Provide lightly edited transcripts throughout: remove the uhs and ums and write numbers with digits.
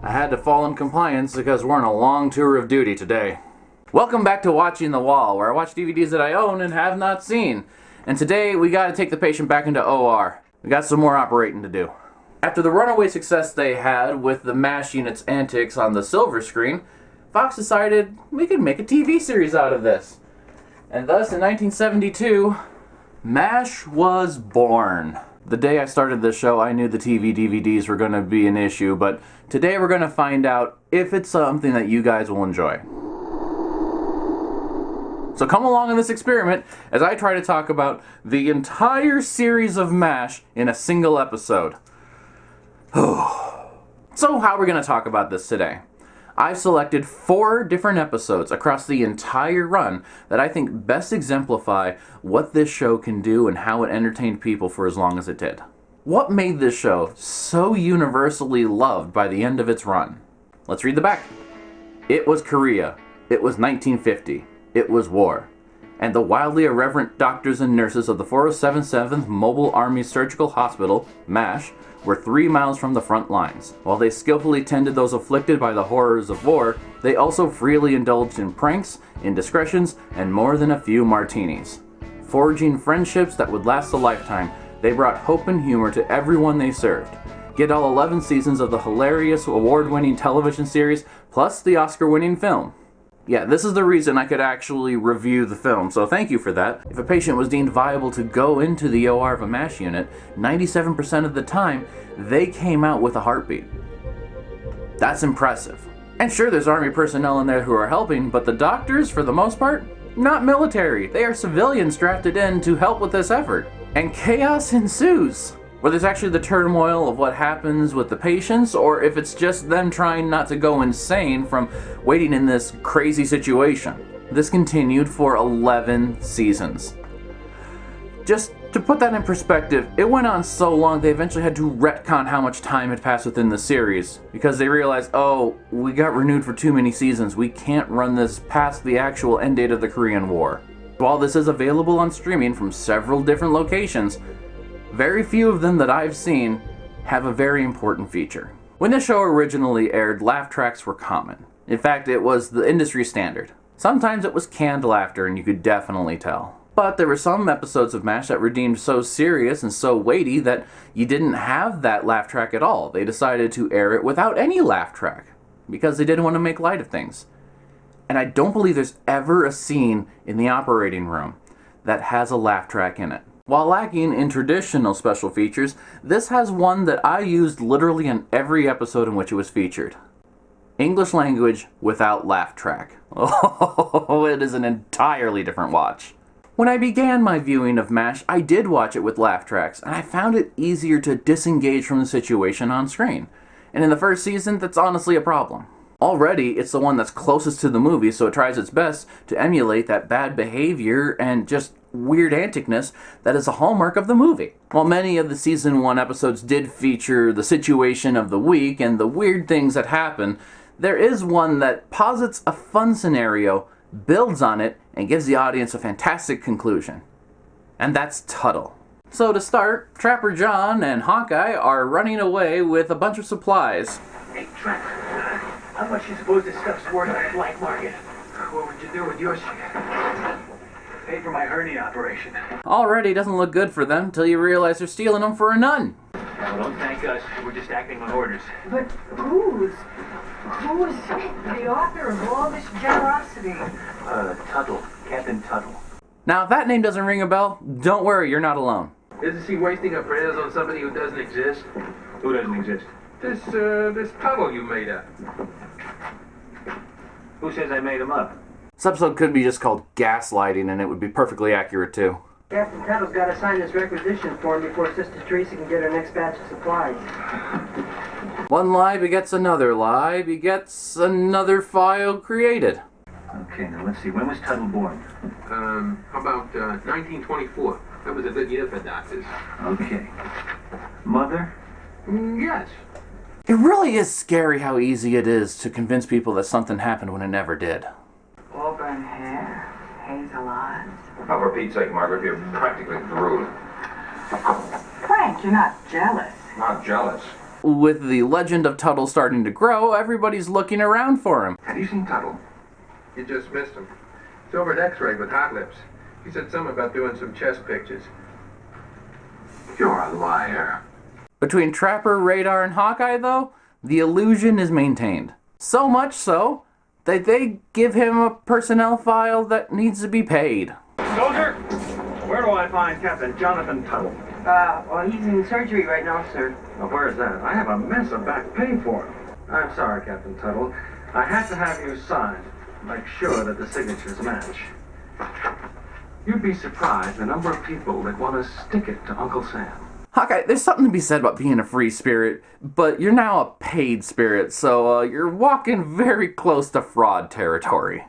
I had to fall in compliance because we're on a long tour of duty today. Welcome back to Watching the Wall, where I watch DVDs that I own and have not seen. And today we gotta take the patient back into OR. We got some more operating to do. After the runaway success they had with the MASH unit's antics on the silver screen, Fox decided we could make a TV series out of this. And thus, in 1972, MASH was born. The day I started this show, I knew the TV DVDs were going to be an issue, but today we're going to find out if it's something that you guys will enjoy. So come along in this experiment as I try to talk about the entire series of MASH in a single episode. So how are we going to talk about this today? I've selected 4 different episodes across the entire run that I think best exemplify what this show can do and how it entertained people for as long as it did. What made this show so universally loved by the end of its run? Let's read the back. It was Korea. It was 1950. It was war. And the wildly irreverent doctors and nurses of the 407th Mobile Army Surgical Hospital, MASH, were 3 miles from the front lines. While they skillfully tended those afflicted by the horrors of war, they also freely indulged in pranks, indiscretions, and more than a few martinis. Forging friendships that would last a lifetime, they brought hope and humor to everyone they served. Get all 11 seasons of the hilarious award-winning television series, plus the Oscar-winning film. Yeah, this is the reason I could actually review the film, so thank you for that. If a patient was deemed viable to go into the OR of a MASH unit, 97% of the time, they came out with a heartbeat. That's impressive. And sure, there's Army personnel in there who are helping, but the doctors, for the most part, not military. They are civilians drafted in to help with this effort. And chaos ensues. Whether it's actually the turmoil of what happens with the patients, or if it's just them trying not to go insane from waiting in this crazy situation. This continued for 11 seasons. Just to put that in perspective, it went on so long they eventually had to retcon how much time had passed within the series, because they realized, oh, we got renewed for too many seasons, we can't run this past the actual end date of the Korean War. While this is available on streaming from several different locations, very few of them that I've seen have a very important feature. When the show originally aired, laugh tracks were common. In fact, it was the industry standard. Sometimes it was canned laughter, and you could definitely tell. But there were some episodes of MASH that were deemed so serious and so weighty that you didn't have that laugh track at all. They decided to air it without any laugh track, because they didn't want to make light of things. And I don't believe there's ever a scene in the operating room that has a laugh track in it. While lacking in traditional special features, this has one that I used literally in every episode in which it was featured. English language without laugh track. Oh, it is an entirely different watch. When I began my viewing of MASH, I did watch it with laugh tracks, and I found it easier to disengage from the situation on screen. And in the first season, that's honestly a problem. Already, it's the one that's closest to the movie, so it tries its best to emulate that bad behavior and just weird anticness that is a hallmark of the movie. While many of the season 1 episodes did feature the situation of the week and the weird things that happen, there is one that posits a fun scenario, builds on it, and gives the audience a fantastic conclusion. And that's Tuttle. So to start, Trapper John and Hawkeye are running away with a bunch of supplies. Hey, Trapper, how much you suppose this stuff's worth on the black market? What would you do with your shit? Pay for my hernia operation. Already doesn't look good for them till you realize they're stealing them for a nun. Well, don't thank us. We're just acting on orders. But who's the author of all this generosity? Tuttle. Captain Tuttle. Now, if that name doesn't ring a bell, don't worry, you're not alone. Isn't she wasting her prayers on somebody who doesn't exist? Who doesn't exist? This Tuttle you made up. Who says I made him up? This episode could be just called Gaslighting, and it would be perfectly accurate, too. Captain Tuttle's got to sign this requisition form before Sister Tracy can get her next batch of supplies. One lie begets another lie, begets another file created. Okay, now let's see. When was Tuttle born? How about 1924? That was a good year for doctors. Okay. Mother? Yes. It really is scary how easy it is to convince people that something happened when it never did. Auburn hair, hazel eyes. Oh, for Pete's sake, Margaret, you're practically drooling. Frank, you're not jealous. Not jealous. with the legend of Tuttle starting to grow, everybody's looking around for him. Have you seen Tuttle? You just missed him. It's over at X-ray with hot lips. He said something about doing some chest pictures. You're a liar. Between Trapper, Radar, and Hawkeye, though, the illusion is maintained. So much so that they give him a personnel file that needs to be paid. Soldier, where do I find Captain Jonathan Tuttle? Well, he's in surgery right now, sir. Now, where is that? I have a mess of back pay for him. I'm sorry, Captain Tuttle. I had to have you sign. Make sure that the signatures match. You'd be surprised the number of people that want to stick it to Uncle Sam. Hawkeye, there's something to be said about being a free spirit, but you're now a paid spirit, so you're walking very close to fraud territory.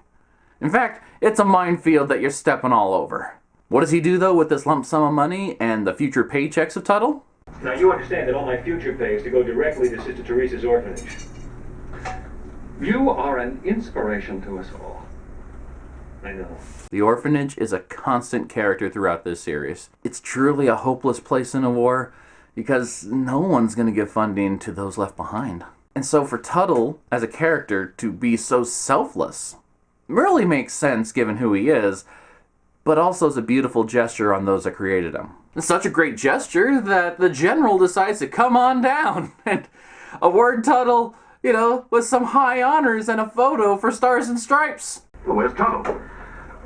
In fact, it's a minefield that you're stepping all over. What does he do, though, with this lump sum of money and the future paychecks of Tuttle? Now, you understand that all my future pay is to go directly to Sister Teresa's orphanage. You are an inspiration to us all. I know. The orphanage is a constant character throughout this series. It's truly a hopeless place in a war because no one's going to give funding to those left behind. And so for Tuttle, as a character, to be so selfless really makes sense given who he is, but also is a beautiful gesture on those that created him. It's such a great gesture that the general decides to come on down and award Tuttle, with some high honors and a photo for Stars and Stripes. Well, where's Tuttle?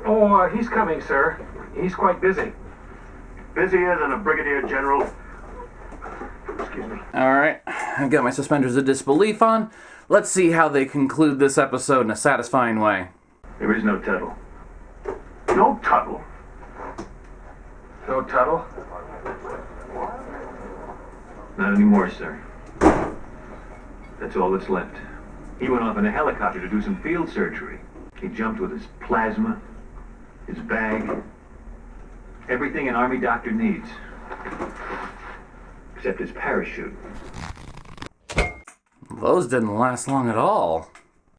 Oh, he's coming, sir. He's quite busy. Busier than a brigadier general. Excuse me. Alright, I've got my suspenders of disbelief on. Let's see how they conclude this episode in a satisfying way. There is no Tuttle. No Tuttle? No Tuttle? Not anymore, sir. That's all that's left. He went off in a helicopter to do some field surgery. He jumped with his plasma, his bag, everything an army doctor needs. Except his parachute. Those didn't last long at all.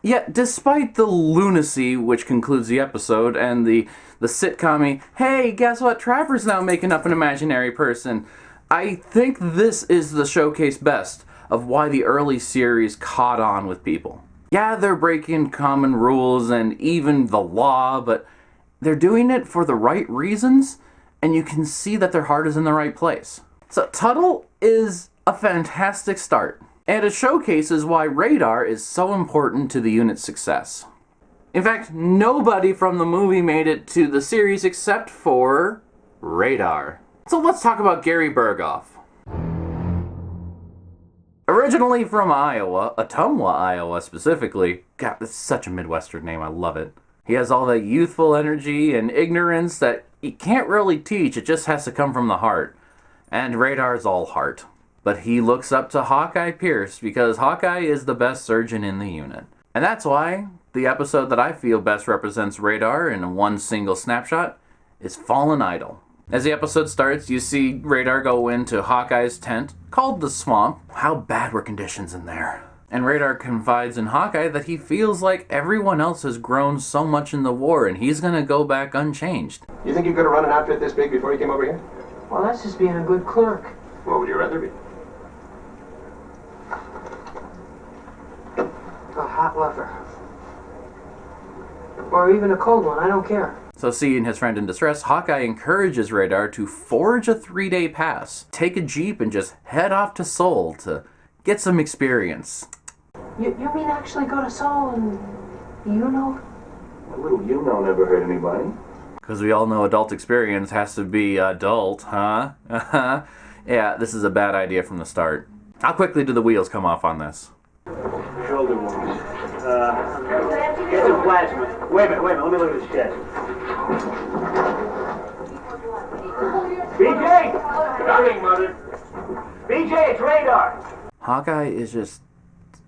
Yet, despite the lunacy which concludes the episode and the sitcom-y, hey, guess what, Trapper's now making up an imaginary person, I think this is the showcase best of why the early series caught on with people. Yeah, they're breaking common rules and even the law, but they're doing it for the right reasons, and you can see that their heart is in the right place. So Tuttle is a fantastic start, and it showcases why Radar is so important to the unit's success. In fact, nobody from the movie made it to the series except for Radar. So let's talk about Gary Berghoff. Originally from Iowa, Ottumwa, Iowa specifically. God, this is such a Midwestern name, I love it. He has all that youthful energy and ignorance that you can't really teach, it just has to come from the heart. And Radar's all heart. But he looks up to Hawkeye Pierce because Hawkeye is the best surgeon in the unit. And that's why the episode that I feel best represents Radar in one single snapshot is Fallen Idol. As the episode starts, you see Radar go into Hawkeye's tent, called the Swamp. How bad were conditions in there? And Radar confides in Hawkeye that he feels like everyone else has grown so much in the war and he's gonna go back unchanged. You think you could have run an outfit this big before you came over here? Well, that's just being a good clerk. What would you rather be? A hot lover. Or even a cold one, I don't care. So seeing his friend in distress, Hawkeye encourages Radar to forge a 3-day pass, take a jeep and just head off to Seoul to get some experience. You mean actually go to Seoul and A little never hurt anybody. Because we all know adult experience has to be adult, huh? Yeah, this is a bad idea from the start. How quickly do the wheels come off on this? Shoulder wounds. Get some plasma. Wait a minute, let me look at his chest. BJ! Coming, Mother. BJ, it's Radar! Hawkeye is just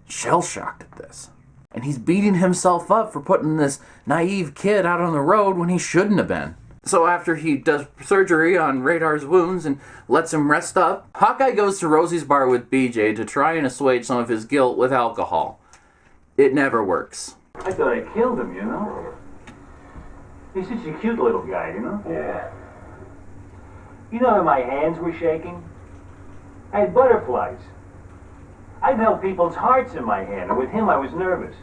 shell-shocked at this. And he's beating himself up for putting this naive kid out on the road when he shouldn't have been. So after he does surgery on Radar's wounds and lets him rest up, Hawkeye goes to Rosie's bar with BJ to try and assuage some of his guilt with alcohol. It never works. I thought I killed him, He's such a cute little guy, Yeah. You know how my hands were shaking? I had butterflies. I've held people's hearts in my hand, and with him I was nervous.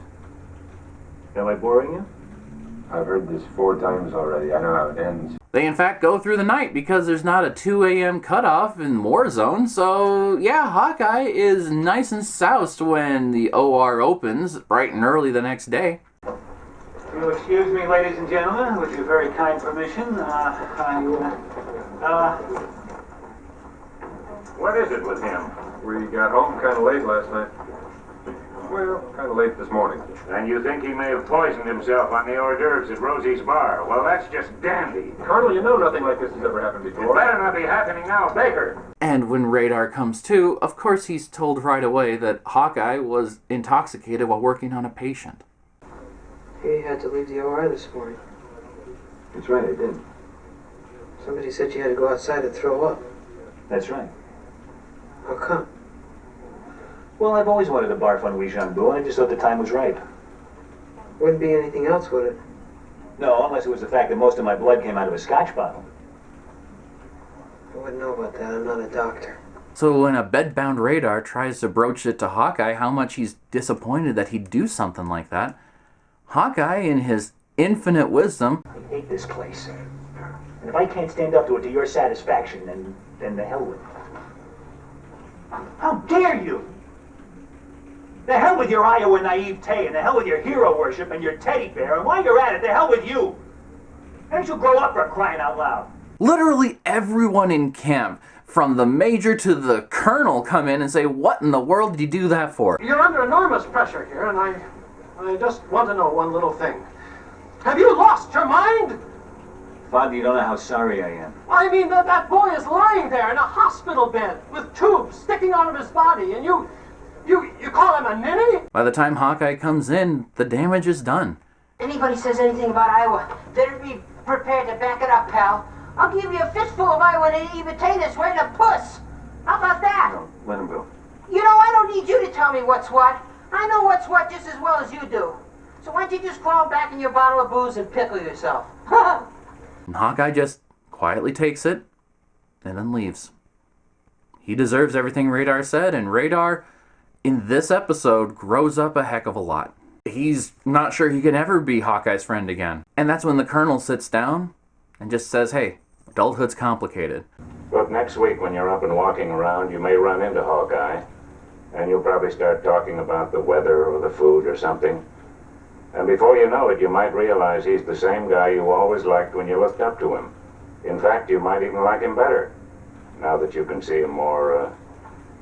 Am I boring you? I've heard this 4 times already. I know how it ends. They in fact go through the night because there's not a 2 a.m. cutoff in Warzone, so yeah, Hawkeye is nice and soused when the OR opens bright and early the next day. You'll excuse me, ladies and gentlemen, with your very kind permission. What is it with him? We got home kind of late last night. Well, kind of late this morning. And you think he may have poisoned himself on the hors d'oeuvres at Rosie's bar? Well, that's just dandy. Colonel, you know nothing like this has ever happened It before. better not be happening now, Baker. And when Radar comes to, of course he's told right away that Hawkeye was intoxicated while working on a patient. He had to leave the OR this morning. That's right, I did. Somebody said you had to go outside and throw up. That's right. How come? Well, I've always wanted to barf on Wijambu, and I just thought the time was ripe. Wouldn't be anything else, would it? No, unless it was the fact that most of my blood came out of a scotch bottle. I wouldn't know about that. I'm not a doctor. So when a bedbound Radar tries to broach it to Hawkeye how much he's disappointed that he'd do something like that, Hawkeye, in his infinite wisdom, I hate this place. And if I can't stand up to it to your satisfaction, then the hell with it. How dare you! The hell with your Iowa naivete, and the hell with your hero worship and your teddy bear, and while you're at it, the hell with you! Why don't you grow up for crying out loud? literally everyone in camp, from the major to the colonel, come in and say, what in the world did you do that for? You're under enormous pressure here, and I just want to know one little thing. Have you lost your mind? Father, you don't know how sorry I am. I mean, that boy is lying there in a hospital bed with tubes sticking out of his body, and you call him a ninny? By the time Hawkeye comes in, the damage is done. Anybody says anything about Iowa, better be prepared to back it up, pal. I'll give you a fistful of Iowa potatoes right in the puss. How about that? No, let him go. You know, I don't need you to tell me what's what. I know what's what just as well as you do. So why don't you just crawl back in your bottle of booze and pickle yourself? And Hawkeye just quietly takes it and then leaves. He deserves everything Radar said, and Radar, in this episode, grows up a heck of a lot. He's not sure he can ever be Hawkeye's friend again. And that's when the colonel sits down and just says, hey, adulthood's complicated. Look, next week when you're up and walking around, you may run into Hawkeye, and you'll probably start talking about the weather or the food or something. And before you know it, you might realize he's the same guy you always liked when you looked up to him. In fact, you might even like him better, now that you can see him more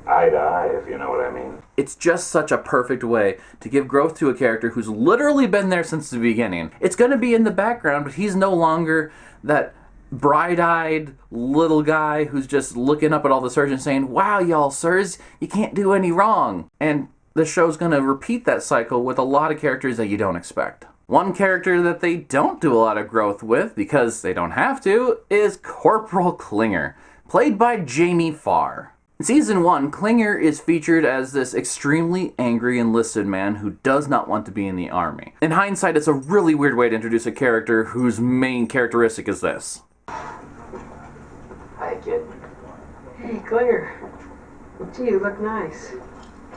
eye to eye, if you know what I mean. It's just such a perfect way to give growth to a character who's literally been there since the beginning. It's going to be in the background, but he's no longer that bright-eyed little guy who's just looking up at all the surgeons saying, wow, y'all sirs, you can't do any wrong. And the show's going to repeat that cycle with a lot of characters that you don't expect. One character that they don't do a lot of growth with, because they don't have to, is Corporal Klinger, played by Jamie Farr. In Season 1, Klinger is featured as this extremely angry enlisted man who does not want to be in the army. In hindsight, it's a really weird way to introduce a character whose main characteristic is this. Hi, kid. Hey, Klinger. Gee, you look nice.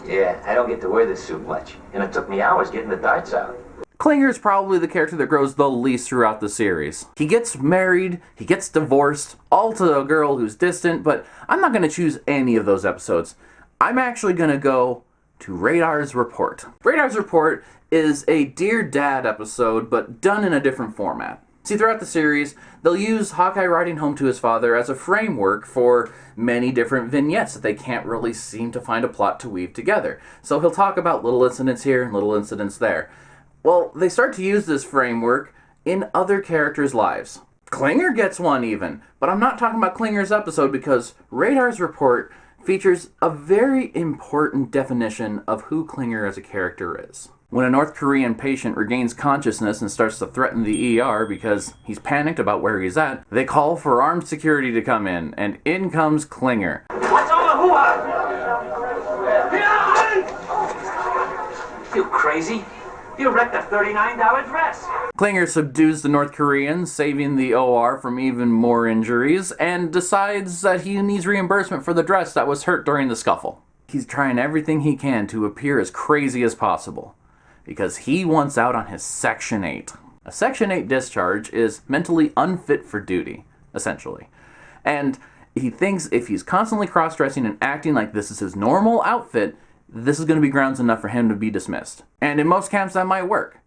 Yeah, I don't get to wear this suit much, and it took me hours getting the darts out. Klinger is probably the character that grows the least throughout the series. He gets married, he gets divorced, all to a girl who's distant, but I'm not going to choose any of those episodes. I'm actually going to go to Radar's Report. Radar's Report is a Dear Dad episode, but done in a different format. See, throughout the series, they'll use Hawkeye writing home to his father as a framework for many different vignettes that they can't really seem to find a plot to weave together. So he'll talk about little incidents here and little incidents there. Well, they start to use this framework in other characters' lives. Klinger gets one even, but I'm not talking about Klinger's episode because Radar's Report features a very important definition of who Klinger as a character is. When a North Korean patient regains consciousness and starts to threaten the ER because he's panicked about where he's at, they call for armed security to come in, and in comes Klinger. What's all the hoo-ha? You crazy? You wrecked a $39 dress. Klinger subdues the North Koreans, saving the OR from even more injuries, and decides that he needs reimbursement for the dress that was hurt during the scuffle. he's trying everything he can to appear as crazy as possible, because he wants out on his Section 8. A Section 8 discharge is mentally unfit for duty, essentially. And he thinks if he's constantly cross-dressing and acting like this is his normal outfit, this is going to be grounds enough for him to be dismissed. And in most camps that might work.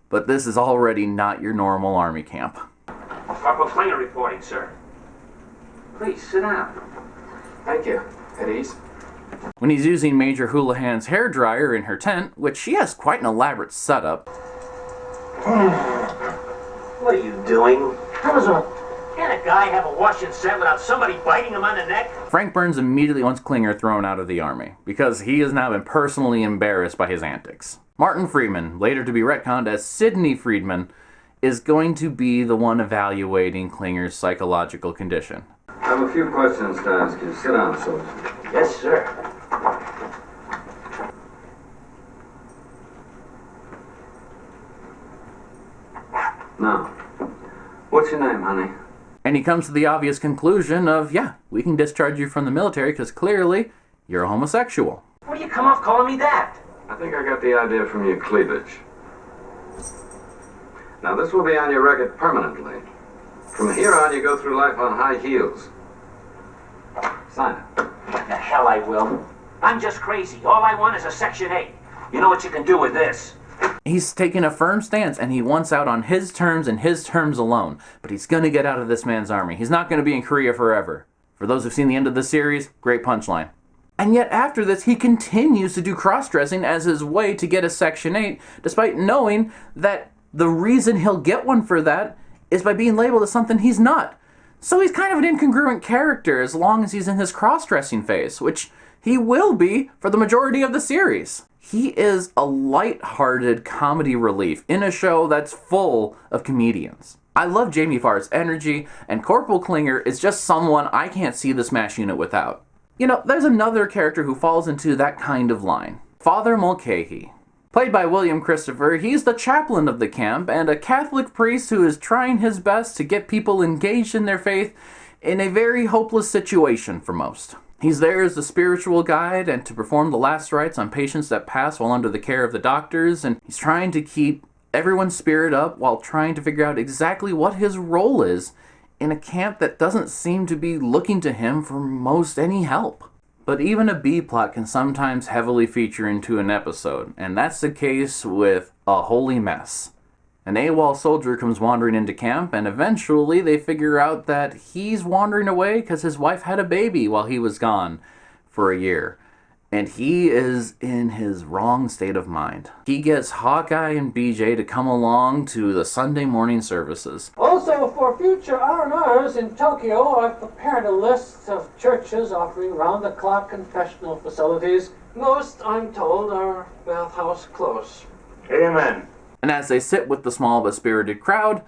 But this is already not your normal Army camp. Corporal Klinger reporting, sir. Please, sit down. Thank you. At ease. When he's using Major Houlihan's hairdryer in her tent, which she has quite an elaborate setup. What are you doing? Can't a guy have a washing set without somebody biting him on the neck? Frank Burns immediately wants Klinger thrown out of the Army, because he has now been personally embarrassed by his antics. Martin Friedman, later to be retconned as Sidney Friedman, is going to be the one evaluating Klinger's psychological condition. I have a few questions to ask you. Sit down, soldier. Yes, sir. Now, what's your name, honey? And he comes to the obvious conclusion of, yeah, we can discharge you from the military because clearly you're a homosexual. What do you come off calling me that? I think I got the idea from your cleavage. Now, this will be on your record permanently. From here on, you go through life on high heels. Sign it. What the hell I will. I'm just crazy. All I want is a Section 8. You know what you can do with this? He's taking a firm stance, and he wants out on his terms and his terms alone. But he's going to get out of this man's army. He's not going to be in Korea forever. For those who've seen the end of the series, great punchline. And yet after this, he continues to do cross-dressing as his way to get a Section 8, despite knowing that the reason he'll get one for that is by being labeled as something he's not. So he's kind of an incongruent character as long as he's in his cross-dressing phase, which he will be for the majority of the series. He is a light-hearted comedy relief in a show that's full of comedians. I love Jamie Farr's energy, and Corporal Klinger is just someone I can't see the SMASH unit without. You know, there's another character who falls into that kind of line. Father Mulcahy. Played by William Christopher, he's the chaplain of the camp and a Catholic priest who is trying his best to get people engaged in their faith in a very hopeless situation for most. He's there as a spiritual guide and to perform the last rites on patients that pass while under the care of the doctors, and he's trying to keep everyone's spirit up while trying to figure out exactly what his role is in a camp that doesn't seem to be looking to him for most any help. But even a B-plot can sometimes heavily feature into an episode, and that's the case with A Holy Mess. An AWOL soldier comes wandering into camp, and eventually they figure out that he's wandering away because his wife had a baby while he was gone for a year. And he is in his wrong state of mind. He gets Hawkeye and BJ to come along to the Sunday morning services. Also, for future R&Rs in Tokyo, I've prepared a list of churches offering round-the-clock confessional facilities. Most, I'm told, are bathhouse close. Amen. And as they sit with the small but spirited crowd,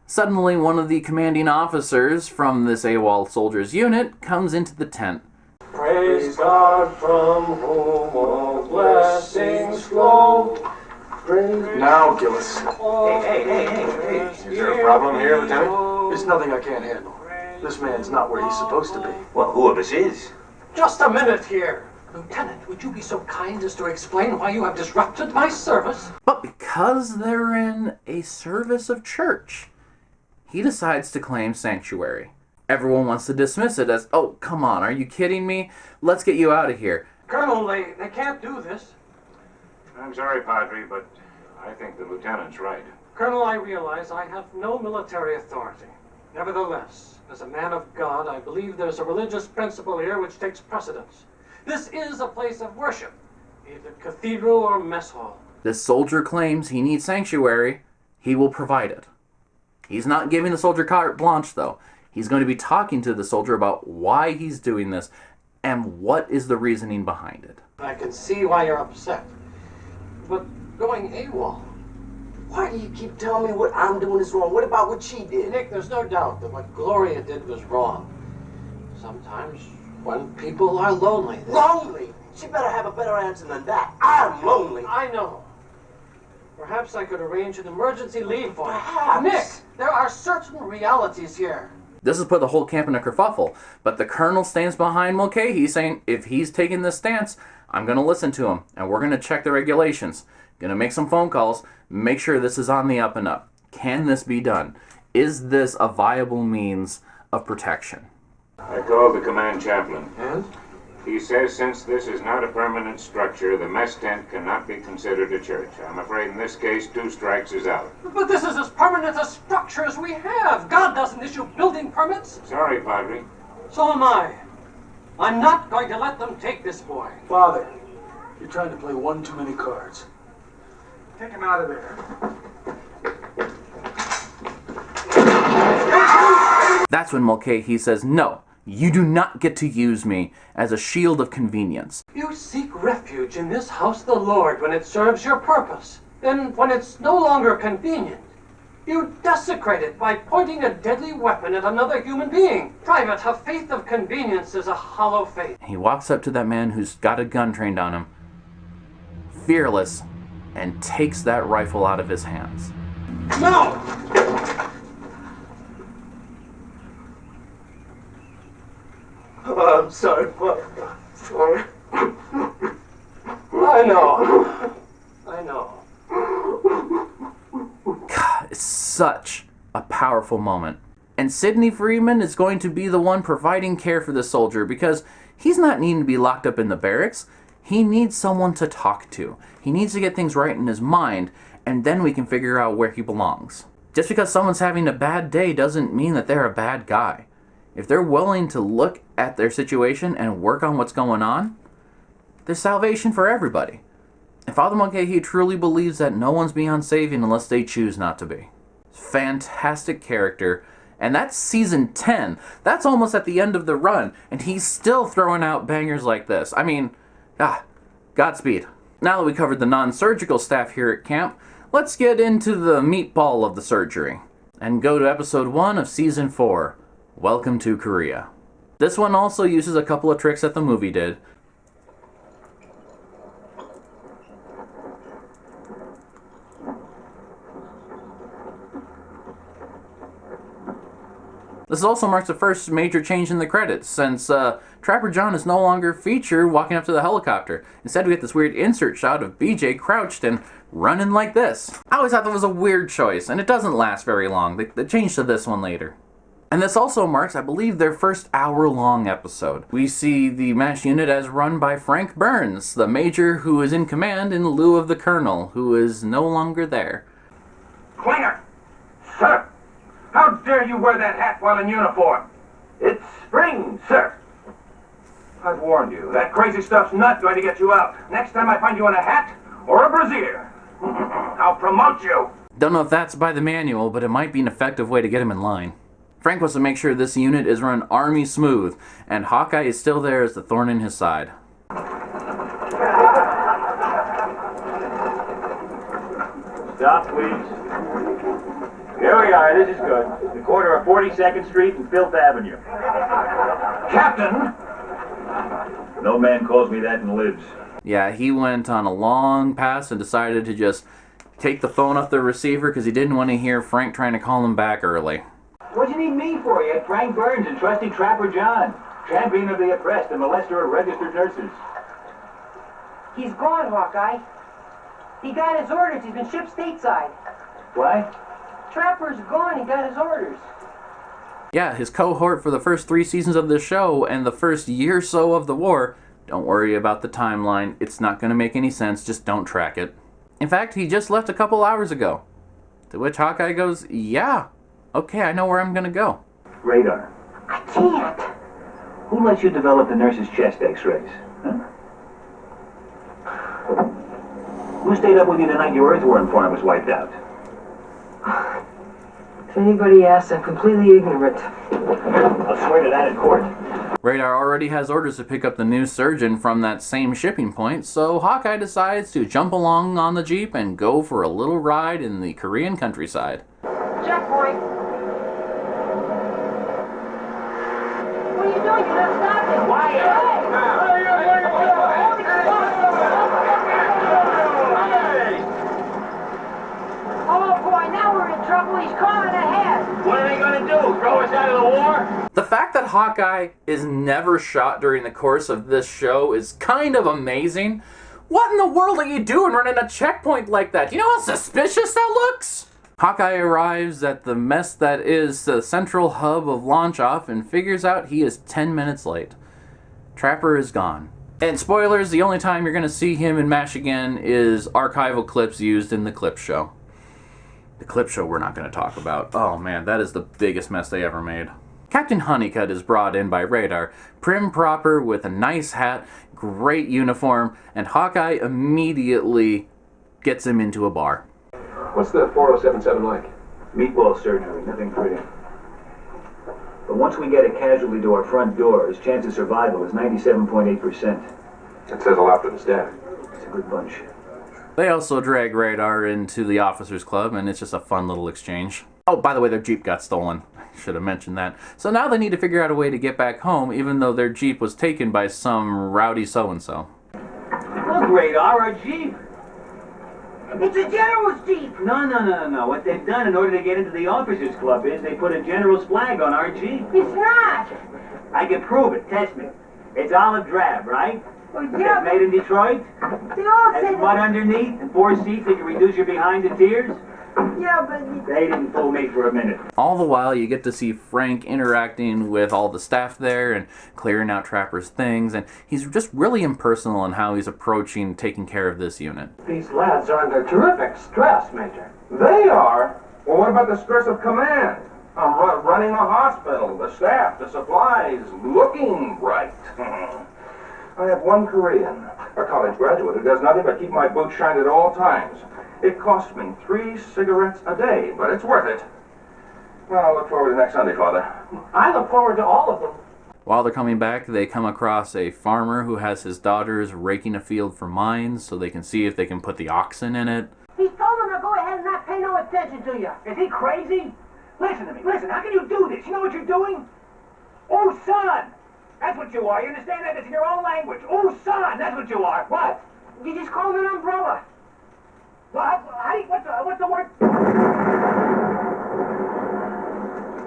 suddenly one of the commanding officers from this AWOL soldiers unit comes into the tent. Praise God from whom all blessings flow. Now, Gillis. Hey. Is there a problem here, Lieutenant? There's nothing I can't handle. This man's not where he's supposed to be. Well, who of us is? Just a minute here. Lieutenant, would you be so kind as to explain why you have disrupted my service? But because they're in a service of church, he decides to claim sanctuary. Everyone wants to dismiss it as, oh, come on, are you kidding me? Let's get you out of here. Colonel, they can't do this. I'm sorry, Padre, but I think the lieutenant's right. Colonel, I realize I have no military authority. Nevertheless, as a man of God, I believe there's a religious principle here which takes precedence. This is a place of worship, either cathedral or mess hall. This soldier claims he needs sanctuary. He will provide it. He's not giving the soldier carte blanche, though. He's going to be talking to the soldier about why he's doing this and what is the reasoning behind it. I can see why you're upset. But going AWOL. Why do you keep telling me what I'm doing is wrong? What about what she did? Nick, there's no doubt that what Gloria did was wrong. Sometimes when people are lonely. Lonely? She better have a better answer than that. I'm lonely. I know. Perhaps I could arrange an emergency leave for you. Perhaps. Nick, there are certain realities here. This has put the whole camp in a kerfuffle, but the colonel stands behind Mulcahy saying, if he's taking this stance, I'm going to listen to him, and we're going to check the regulations. Going to make some phone calls, make sure this is on the up and up. Can this be done? Is this a viable means of protection? I called the command chaplain. And? He says since this is not a permanent structure, the mess tent cannot be considered a church. I'm afraid in this case, 2 strikes is out. But this is as permanent a structure as we have. God doesn't issue building permits. Sorry, Padre. So am I. I'm not going to let them take this boy. Father, you're trying to play one too many cards. Take him out of there. That's when Mulcahy says, no, you do not get to use me as a shield of convenience. You seek refuge in this house of the Lord when it serves your purpose. Then, when it's no longer convenient, you desecrate it by pointing a deadly weapon at another human being. Private, a faith of convenience is a hollow faith. He walks up to that man who's got a gun trained on him, fearless, and takes that rifle out of his hands. No! Oh, I'm sorry, Father. Sorry. I know. I know. God, it's such a powerful moment. And Sidney Freeman is going to be the one providing care for this soldier because he's not needing to be locked up in the barracks. He needs someone to talk to. He needs to get things right in his mind, and then we can figure out where he belongs. Just because someone's having a bad day doesn't mean that they're a bad guy. If they're willing to look at their situation and work on what's going on, there's salvation for everybody. And Father Mulcahy truly believes that no one's beyond saving unless they choose not to be. Fantastic character. And that's season 10. That's almost at the end of the run. And he's still throwing out bangers like this. I mean, Godspeed. Now that we covered the non-surgical staff here at camp, let's get into the meatball of the surgery. And go to episode 1 of season 4. Welcome to Korea. This one also uses a couple of tricks that the movie did. This also marks the first major change in the credits, since Trapper John is no longer featured walking up to the helicopter. Instead, we get this weird insert shot of BJ crouched and running like this. I always thought that was a weird choice, and it doesn't last very long. They changed to this one later. And this also marks, I believe, their first hour-long episode. We see the MASH unit as run by Frank Burns, the major who is in command in lieu of the colonel, who is no longer there. Klinger! Sir! How dare you wear that hat while in uniform? It's spring, sir! I've warned you, that crazy stuff's not going to get you out. Next time I find you in a hat or a brassiere, I'll promote you! Don't know if that's by the manual, but it might be an effective way to get him in line. Frank wants to make sure this unit is run Army smooth, and Hawkeye is still there as the thorn in his side. Stop, please. Here we are, this is good. The corner of 42nd Street and Filth Avenue. Captain! No man calls me that and lives. Yeah, he went on a long pass and decided to just take the phone off the receiver because he didn't want to hear Frank trying to call him back early. What'd you need me for? You had Frank Burns and trusty Trapper John, champion of the oppressed and molester of registered nurses. He's gone, Hawkeye. He got his orders. He's been shipped stateside. What? Trapper's gone. He got his orders. Yeah, his cohort for the first 3 seasons of the show and the first year or so of the war. Don't worry about the timeline. It's not going to make any sense. Just don't track it. In fact, he just left a couple hours ago. To which Hawkeye goes, yeah. Okay, I know where I'm gonna go. Radar. I can't. Who lets you develop the nurse's chest x-rays? Huh? Who stayed up with you the night your earthworm farm was wiped out? If anybody asks, I'm completely ignorant. I'll swear to that in court. Radar already has orders to pick up the new surgeon from that same shipping point, so Hawkeye decides to jump along on the Jeep and go for a little ride in the Korean countryside. Checkpoint. What are you doing? You're not stopping. Quiet! Oh boy, now we're in trouble. He's calling ahead. What are they gonna do? Throw us out of the war? fact that Hawkeye is never shot during the course of this show is kind of amazing. What in the world are you doing running a checkpoint like that? You know how suspicious that looks? Hawkeye arrives at the mess that is the central hub of launch off and figures out he is 10 minutes late. Trapper is gone. And spoilers, the only time you're going to see him in MASH again is archival clips used in the clip show. The clip show we're not going to talk about. Oh man, that is the biggest mess they ever made. Captain Honeycutt is brought in by Radar, prim proper with a nice hat, great uniform, and Hawkeye immediately gets him into a bar. What's the 4077 like? Meatball surgery, nothing pretty. But once we get a casualty to our front door, his chance of survival is 97.8%. That says a lot for the staff. It's a good bunch. They also drag Radar into the officers club, and it's just a fun little exchange. Oh, by the way, their Jeep got stolen. I should have mentioned that. So now they need to figure out a way to get back home, even though their Jeep was taken by some rowdy so-and-so. Look, Radar, our Jeep. It's a general's Jeep. No. What they've done in order to get into the officers club is they put a general's flag on our Jeep. It's not. I can prove it. Test me. It's olive drab, right? Well, yeah, It's made in Detroit. They all say Has mud underneath and 4 seats that can reduce your behind to tears. Yeah, but They didn't fool me for a minute. All the while, you get to see Frank interacting with all the staff there and clearing out Trapper's things, and he's just really impersonal in how he's approaching taking care of this unit. These lads are under terrific stress, Major. They are? Well, what about the stress of command? I'm running a hospital, the staff, the supplies, looking right. I have one Korean, a college graduate who does nothing but keep my boots shined at all times. It costs me 3 cigarettes a day, but it's worth it. Well, I'll look forward to next Sunday, Father. I look forward to all of them. While they're coming back, they come across a farmer who has his daughters raking a field for mines so they can see if they can put the oxen in it. he told them to go ahead and not pay no attention to you. Is he crazy? Listen to me. Listen, how can you do this? You know what you're doing? Oh, son! That's what you are. You understand that? It's in your own language. Oh, son! That's what you are. What? You just call him an umbrella. What? What's the word?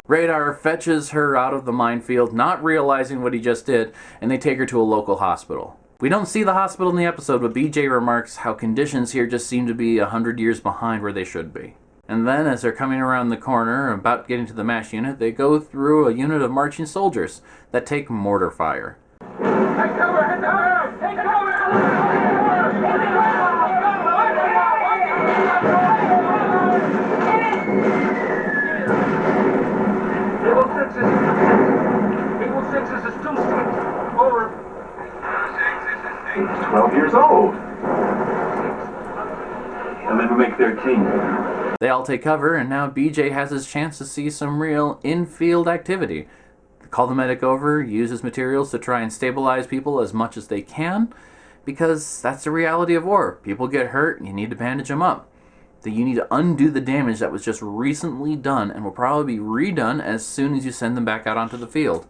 Radar fetches her out of the minefield, not realizing what he just did, and they take her to a local hospital. We don't see the hospital in the episode, but BJ remarks how conditions here just seem to be 100 years behind where they should be. And then, as they're coming around the corner, about getting to the MASH unit, they go through a unit of marching soldiers that take mortar fire. Take cover! Hit the earth! Take cover! Equal sixes is 2 sticks. Over. 12 years old. They'll never make 13. They all take cover, and now BJ has his chance to see some real in-field activity. They call the medic over, use his materials to try and stabilize people as much as they can, because that's the reality of war. People get hurt, and you need to bandage them up. That you need to undo the damage that was just recently done and will probably be redone as soon as you send them back out onto the field.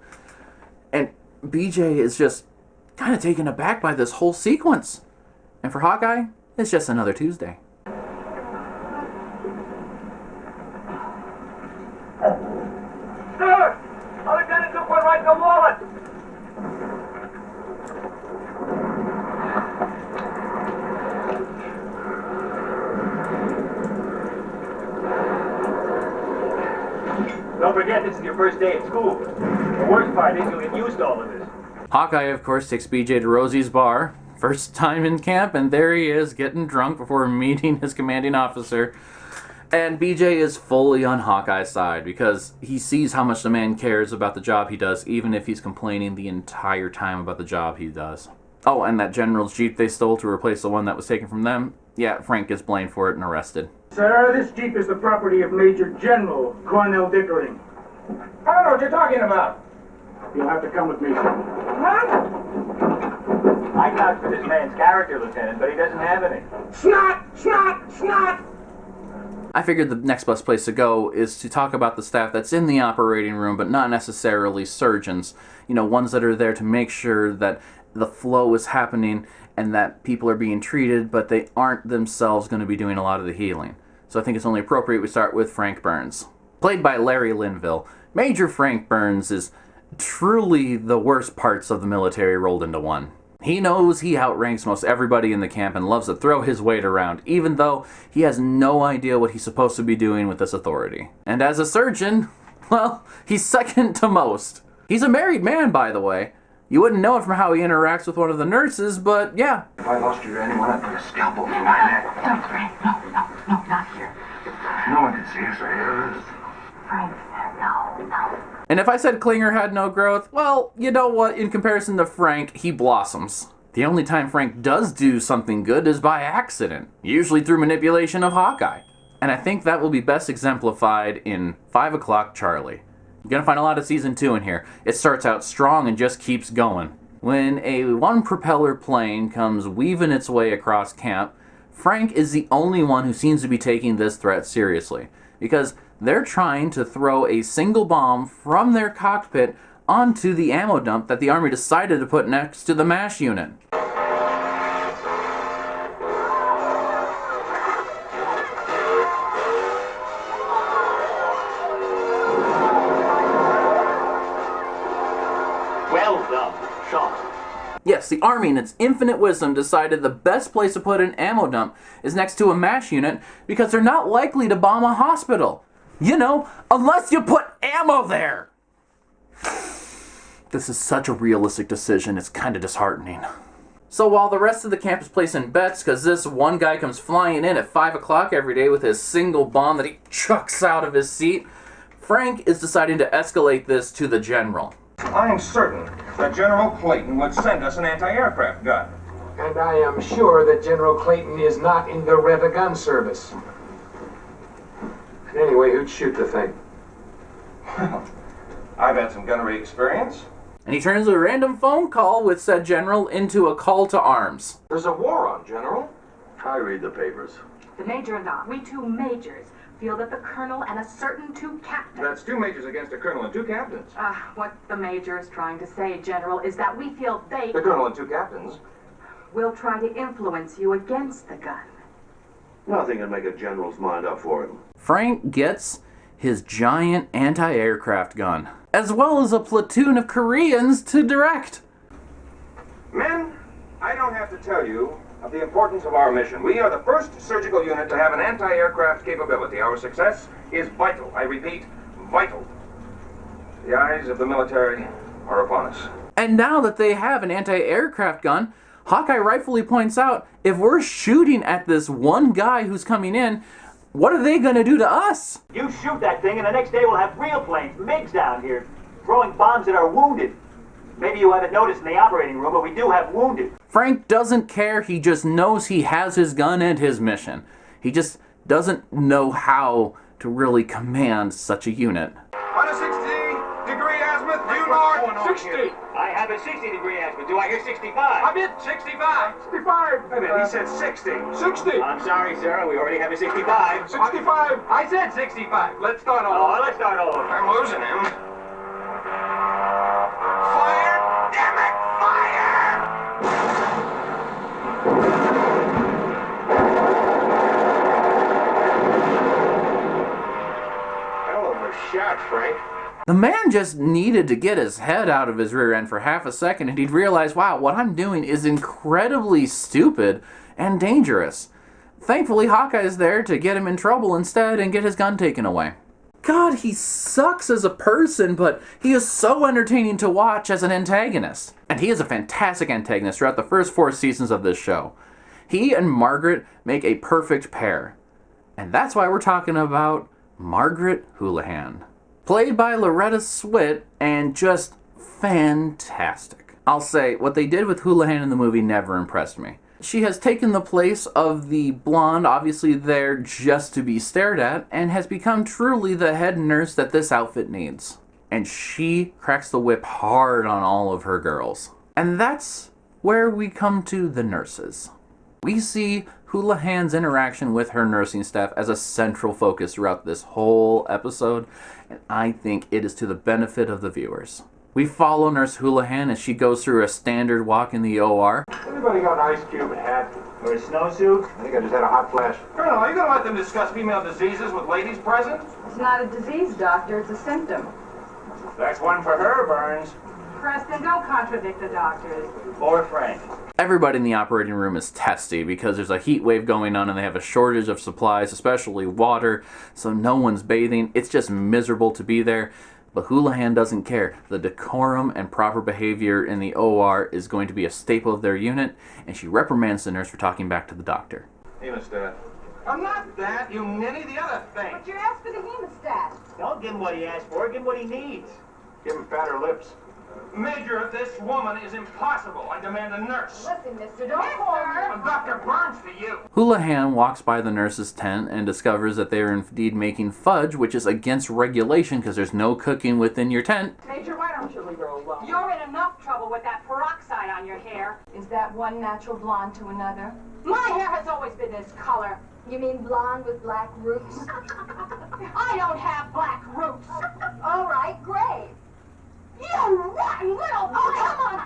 And BJ is just kind of taken aback by this whole sequence. And for Hawkeye, it's just another Tuesday. Sir! A lieutenant took one right in the wallet! Don't forget, this is your first day at school. The worst part is you'll get used to all of this. Hawkeye, of course, takes BJ to Rosie's bar. First time in camp, and there he is, getting drunk before meeting his commanding officer. And BJ is fully on Hawkeye's side because he sees how much the man cares about the job he does, even if he's complaining the entire time about the job he does. Oh, and that general's Jeep they stole to replace the one that was taken from them, yeah, Frank gets blamed for it and arrested. Sir, this Jeep is the property of Major General Cornell Dickering. I don't know what you're talking about. You'll have to come with me, sir. I vouch for this man's character, Lieutenant, but he doesn't have any. Snot! Snot! Snot! I figured the next best place to go is to talk about the staff that's in the operating room, but not necessarily surgeons. You know, ones that are there to make sure that the flow is happening and that people are being treated, but they aren't themselves going to be doing a lot of the healing. So I think it's only appropriate we start with Frank Burns. Played by Larry Linville, Major Frank Burns is truly the worst parts of the military rolled into one. He knows he outranks most everybody in the camp and loves to throw his weight around, even though he has no idea what he's supposed to be doing with this authority. And as a surgeon, well, he's second to most. He's a married man, by the way. You wouldn't know it from how he interacts with one of the nurses, but yeah. If I lost you to anyone, I'd put a scalpel through my neck. No, Frank, no, not here. No one can see us right here. Frank, no. And if I said Klinger had no growth, well, you know what? In comparison to Frank, he blossoms. The only time Frank does do something good is by accident, usually through manipulation of Hawkeye. And I think that will be best exemplified in 5 O'Clock Charlie. You're gonna find a lot of season 2 in here. It starts out strong and just keeps going. When a one-propeller plane comes weaving its way across camp, Frank is the only one who seems to be taking this threat seriously, because they're trying to throw a single bomb from their cockpit onto the ammo dump that the Army decided to put next to the MASH unit. Well done, Sean. Yes, the Army in its infinite wisdom decided the best place to put an ammo dump is next to a MASH unit because they're not likely to bomb a hospital. You know, unless you put ammo there. This is such a realistic decision, it's kind of disheartening. So while the rest of the camp is placing bets because this one guy comes flying in at 5 o'clock every day with his single bomb that he chucks out of his seat, Frank is deciding to escalate this to the general. I am certain that General Clayton would send us an anti-aircraft gun. And I am sure that General Clayton is not in the rent-a-gun service. And anyway, who'd shoot the thing? Well, I've had some gunnery experience. And he turns a random phone call with said general into a call to arms. There's a war on, General. I read the papers. The major and I, we 2 majors, feel that the colonel and a certain 2 captains... That's 2 majors against a colonel and 2 captains. What the major is trying to say, General, is that we feel they... The colonel and 2 captains. ...will try to influence you against the gun. Nothing can make a general's mind up for him. Frank gets his giant anti-aircraft gun, as well as a platoon of Koreans to direct. Men, I don't have to tell you of the importance of our mission. We are the first surgical unit to have an anti-aircraft capability. Our success is vital. I repeat, vital. The eyes of the military are upon us. And now that they have an anti-aircraft gun, Hawkeye rightfully points out, if we're shooting at this one guy who's coming in, what are they going to do to us? You shoot that thing and the next day we'll have real planes, MiGs down here, throwing bombs at our wounded. Maybe you haven't noticed in the operating room, but we do have wounded. Frank doesn't care, he just knows he has his gun and his mission. He just doesn't know how to really command such a unit. 160-degree azimuth, due north, 60. I have a 60-degree azimuth. Do I hear 65? I meant 65. 65. Wait a minute, he said 60. 60. I'm sorry, sir. We already have a 65. 65. I said 65. Let's start over. Oh, let's start over. I'm losing him. Fire! Damn it! Fire! Hell of a shot, Frank. The man just needed to get his head out of his rear end for half a second and he'd realize, wow, what I'm doing is incredibly stupid and dangerous. Thankfully, Hawkeye's there to get him in trouble instead and get his gun taken away. God, he sucks as a person, but he is so entertaining to watch as an antagonist. And he is a fantastic antagonist throughout the first 4 seasons of this show. He and Margaret make a perfect pair. And that's why we're talking about Margaret Houlihan. Played by Loretta Swit, and just fantastic. I'll say, what they did with Houlihan in the movie never impressed me. She has taken the place of the blonde, obviously there just to be stared at, and has become truly the head nurse that this outfit needs. And she cracks the whip hard on all of her girls. And that's where we come to the nurses. We see Houlihan's interaction with her nursing staff as a central focus throughout this whole episode, and I think it is to the benefit of the viewers. We follow Nurse Houlihan as she goes through a standard walk in the OR. Anybody got an ice cube hat? Or a snowsuit? I think I just had a hot flash. Colonel, are you going to let them discuss female diseases with ladies present? It's not a disease, Doctor. It's a symptom. That's one for her, Burns. Preston, don't contradict the doctors. Or Frank. Everybody in the operating room is testy because there's a heat wave going on and they have a shortage of supplies, especially water, so no one's bathing. It's just miserable to be there. But Houlihan doesn't care. The decorum and proper behavior in the OR is going to be a staple of their unit, and she reprimands the nurse for talking back to the doctor. Hemostat. I'm not that, you ninny, the other thing. But you asked for the hemostat. Don't give him what he asked for, give him what he needs. Give him fatter lips. Major, this woman is impossible. I demand a nurse. Listen, mister, don't call her. I'm Dr. Burns to you. Houlihan walks by the nurse's tent and discovers that they are indeed making fudge, which is against regulation because there's no cooking within your tent. Major, why don't you leave her alone? You're in enough trouble with that peroxide on your hair. Is that one natural blonde to another? My hair has always been this color. You mean blonde with black roots? I don't have black roots. All right, gray. You rotten little... Oh, come on!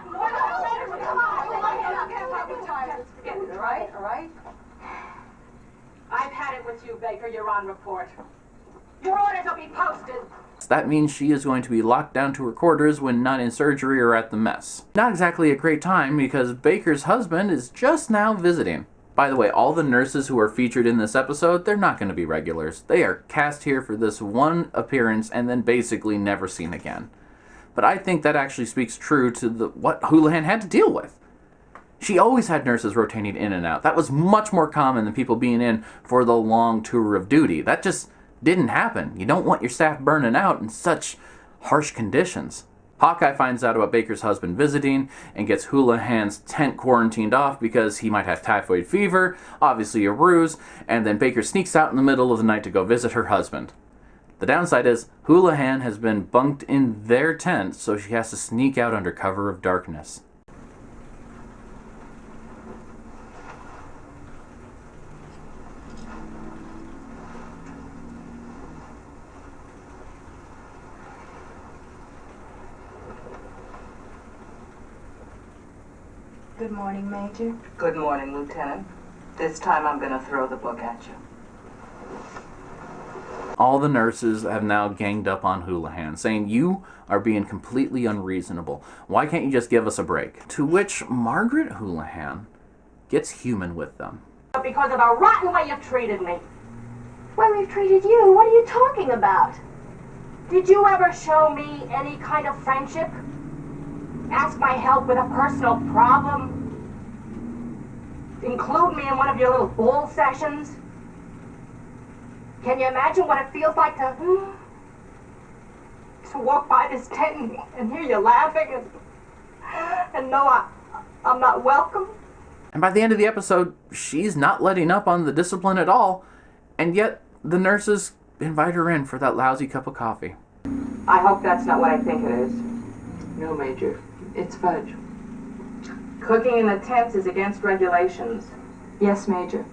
Come on! Forget it, all right? All right? I've had it with you, Baker. You're on report. Your orders will be posted. That means she is going to be locked down to her quarters when not in surgery or at the mess. Not exactly a great time because Baker's husband is just now visiting. By the way, all the nurses who are featured in this episode, they're not going to be regulars. They are cast here for this one appearance and then basically never seen again. But I think that actually speaks true to what Houlihan had to deal with. She always had nurses rotating in and out. That was much more common than people being in for the long tour of duty. That just didn't happen. You don't want your staff burning out in such harsh conditions. Hawkeye finds out about Baker's husband visiting and gets Houlihan's tent quarantined off because he might have typhoid fever, obviously a ruse, and then Baker sneaks out in the middle of the night to go visit her husband. The downside is Houlihan has been bunked in their tent, so she has to sneak out under cover of darkness. Good morning, Major. Good morning, Lieutenant. This time I'm going to throw the book at you. All the nurses have now ganged up on Houlihan, saying, "You are being completely unreasonable. Why can't you just give us a break?" To which Margaret Houlihan gets human with them. Because of a rotten way you've treated me. Well, we've treated you. What are you talking about? Did you ever show me any kind of friendship? Ask my help with a personal problem? Include me in one of your little bull sessions? Can you imagine what it feels like to walk by this tent and hear you laughing and know I'm not welcome? And by the end of the episode, she's not letting up on the discipline at all, and yet the nurses invite her in for that lousy cup of coffee. I hope that's not what I think it is. No, Major. It's fudge. Cooking in the tents is against regulations. Yes, Major.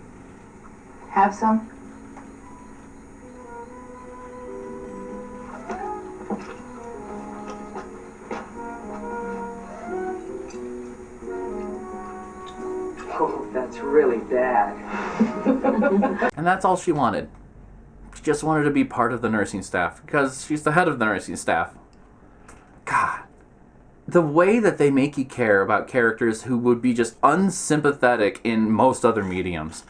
Have some? Oh, that's really bad. And that's all she wanted. She just wanted to be part of the nursing staff because she's the head of the nursing staff. God. The way that they make you care about characters who would be just unsympathetic in most other mediums.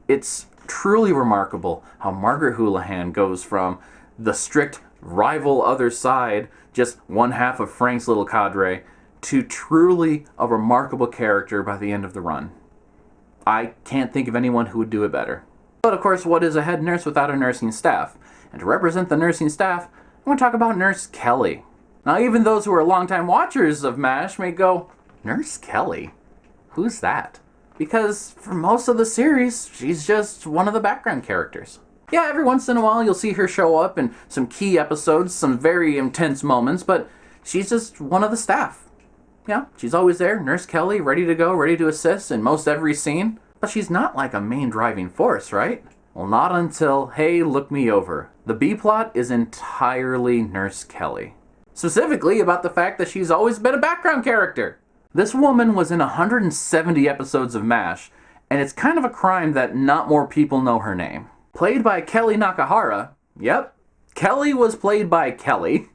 It's truly remarkable how Margaret Houlihan goes from the strict rival other side, just one half of Frank's little cadre, to truly a remarkable character by the end of the run. I can't think of anyone who would do it better. But of course, what is a head nurse without a nursing staff? And to represent the nursing staff, I'm going to talk about Nurse Kellye. Now, even those who are longtime watchers of MASH may go, "Nurse Kellye? Who's that?" Because for most of the series, she's just one of the background characters. Yeah, every once in a while you'll see her show up in some key episodes, some very intense moments, but she's just one of the staff. Yeah, she's always there, Nurse Kellye, ready to go, ready to assist in most every scene. But she's not like a main driving force, right? Well, not until, hey, look me over. The B-plot is entirely Nurse Kellye. Specifically about the fact that she's always been a background character. This woman was in 170 episodes of MASH, and it's kind of a crime that not more people know her name. Played by Kellye Nakahara. Yep, Kellye was played by Kellye.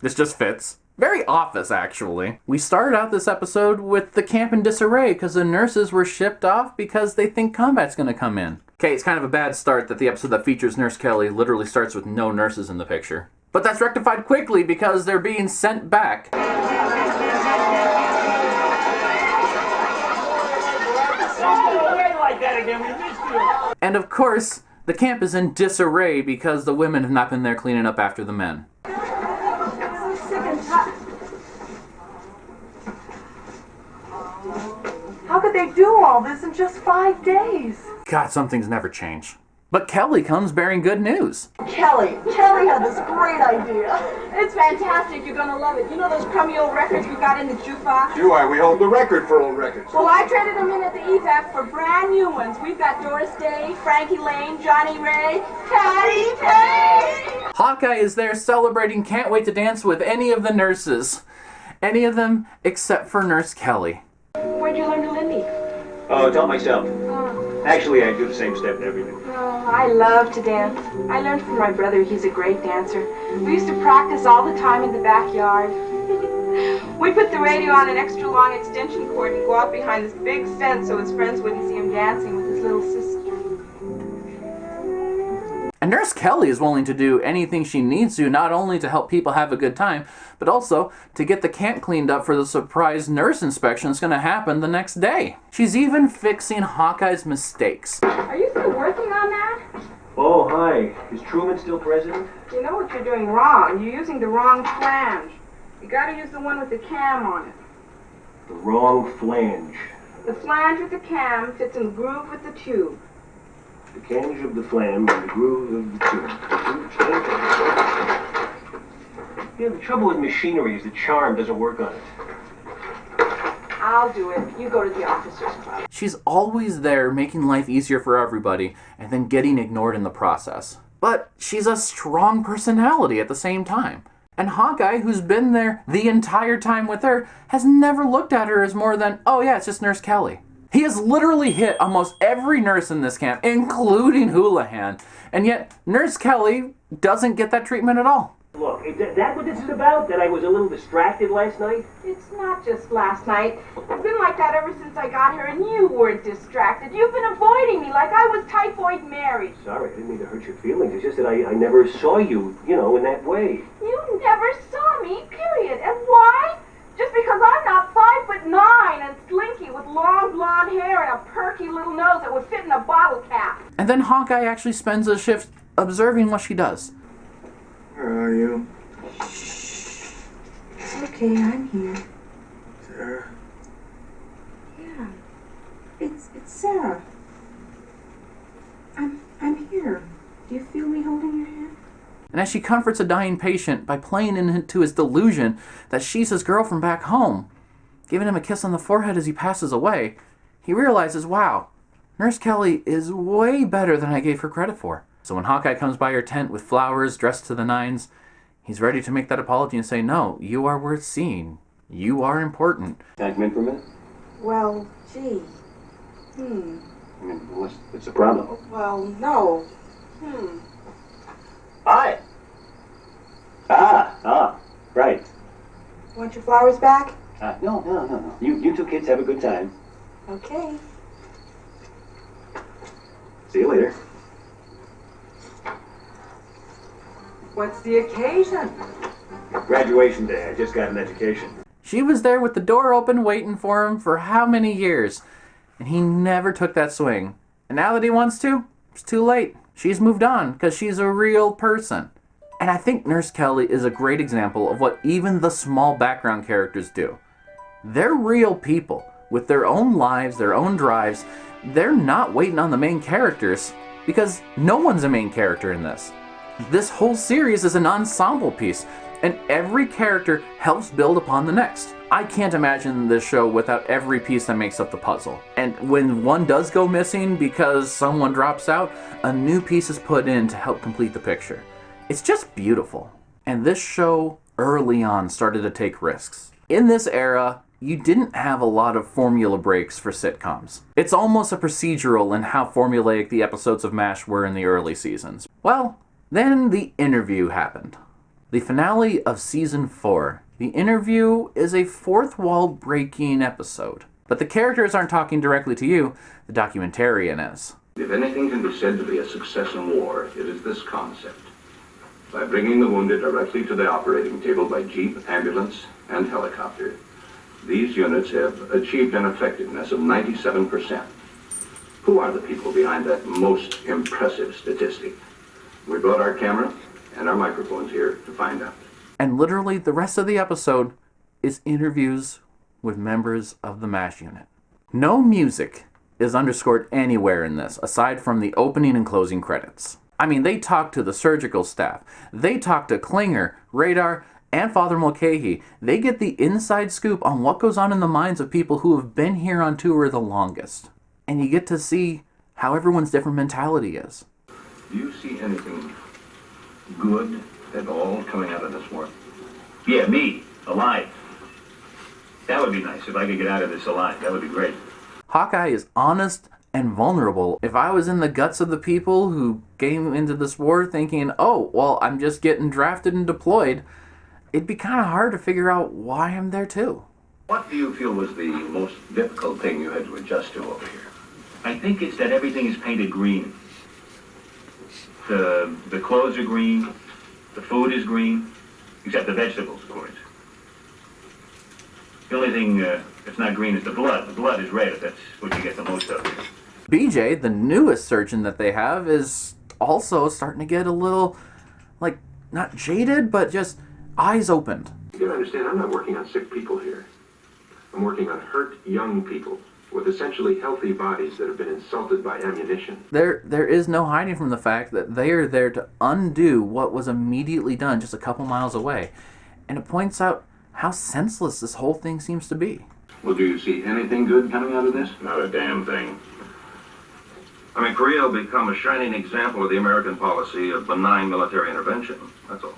This just fits. Very Office, actually. We started out this episode with the camp in disarray because the nurses were shipped off because they think combat's going to come in. Okay, it's kind of a bad start that the episode that features Nurse Kellye literally starts with no nurses in the picture. But that's rectified quickly because they're being sent back. And of course, the camp is in disarray because the women have not been there cleaning up after the men. How could they do all this in just 5 days? God, some things never change. But Kellye comes bearing good news. Kellye had this great idea. It's fantastic. You're gonna love it. You know those crummy old records we got in the jukebox? Do I? We hold the record for old records. Well, I traded them in at the EVAC for brand new ones. We've got Doris Day, Frankie Lane, Johnny Ray, Patty Payne. Hawkeye is there celebrating, can't wait to dance with any of the nurses. Any of them except for Nurse Kellye. Where'd you learn to Lindy? Oh, taught myself. Actually, I do the same step and everything. Oh, I love to dance. I learned from my brother. He's a great dancer. We used to practice all the time in the backyard. We put the radio on an extra long extension cord and go out behind this big fence so his friends wouldn't see him dancing with his little sister. And Nurse Kellye is willing to do anything she needs to, not only to help people have a good time, but also to get the camp cleaned up for the surprise nurse inspection that's going to happen the next day. She's even fixing Hawkeye's mistakes. Are you still working on that? Oh, hi. Is Truman still president? You know what you're doing wrong. You're using the wrong flange. You gotta use the one with the cam on it. The wrong flange. The flange with the cam fits in the groove with the tube. The cange of the flam and the groove of the tube. Yeah, the trouble with machinery is the charm doesn't work on it. I'll do it. You go to the officers' club. She's always there making life easier for everybody and then getting ignored in the process. But she's a strong personality at the same time. And Hawkeye, who's been there the entire time with her, has never looked at her as more than, oh yeah, it's just Nurse Kellye. He has literally hit almost every nurse in this camp, including Houlihan. And yet, Nurse Kellye doesn't get that treatment at all. Look, is that what this is about? That I was a little distracted last night? It's not just last night. It's been like that ever since I got here, and you weren't distracted. You've been avoiding me like I was Typhoid Mary. Sorry, I didn't mean to hurt your feelings. It's just that I never saw you, in that way. You never saw me, period. And why? Just because I'm not 5'9" and slinky with long blonde hair and a perky little nose that would fit in a bottle cap. And then Hawkeye actually spends a shift observing what she does. Where are you? Shh. It's okay, I'm here. Sarah? Yeah. It's Sarah. I'm here. Do you feel me holding your hand? And as she comforts a dying patient by playing into his delusion that she's his girlfriend back home, giving him a kiss on the forehead as he passes away, he realizes, wow, Nurse Kellye is way better than I gave her credit for. So when Hawkeye comes by her tent with flowers dressed to the nines, he's ready to make that apology and say, no, you are worth seeing. You are important. Can I come in for a minute? Well, gee. I mean, what's the problem? Well, no. Hi. Right. Want your flowers back? No. You two kids have a good time. Okay. See you later. What's the occasion? Graduation day. I just got an education. She was there with the door open waiting for him for how many years? And he never took that swing. And now that he wants to, it's too late. She's moved on because she's a real person. And I think Nurse Kellye is a great example of what even the small background characters do. They're real people with their own lives, their own drives. They're not waiting on the main characters because no one's a main character in this. This whole series is an ensemble piece, and every character helps build upon the next. I can't imagine this show without every piece that makes up the puzzle. And when one does go missing because someone drops out, a new piece is put in to help complete the picture. It's just beautiful. And this show early on started to take risks. In this era, you didn't have a lot of formula breaks for sitcoms. It's almost a procedural in how formulaic the episodes of MASH were in the early seasons. Well, then The Interview happened. The finale of Season 4, The Interview, is a fourth wall breaking episode. But the characters aren't talking directly to you, the documentarian is. If anything can be said to be a success in war, it is this concept. By bringing the wounded directly to the operating table by jeep, ambulance, and helicopter, these units have achieved an effectiveness of 97%. Who are the people behind that most impressive statistic? We brought our camera and our microphones here to find out. And literally the rest of the episode is interviews with members of the MASH unit. No music is underscored anywhere in this, aside from the opening and closing credits. I mean, they talk to the surgical staff. They talk to Klinger, Radar, and Father Mulcahy. They get the inside scoop on what goes on in the minds of people who have been here on tour the longest. And you get to see how everyone's different mentality is. Do you see anything good at all coming out of this war? Yeah, me, alive. That would be nice if I could get out of this alive. That would be great. Hawkeye is honest and vulnerable. If I was in the guts of the people who came into this war thinking, oh, well, I'm just getting drafted and deployed, it'd be kind of hard to figure out why I'm there too. What do you feel was the most difficult thing you had to adjust to over here? I think it's that everything is painted green. The clothes are green, the food is green, except the vegetables, of course. The only thing that's not green is the blood. The blood is red, if that's what you get the most of. BJ, the newest surgeon that they have, is also starting to get a little, like, not jaded, but just eyes opened. You gotta understand, I'm not working on sick people here. I'm working on hurt young people with essentially healthy bodies that have been insulted by ammunition. There is no hiding from the fact that they are there to undo what was immediately done just a couple miles away. And it points out how senseless this whole thing seems to be. Well, do you see anything good coming out of this? Not a damn thing. I mean, Korea will become a shining example of the American policy of benign military intervention. That's all.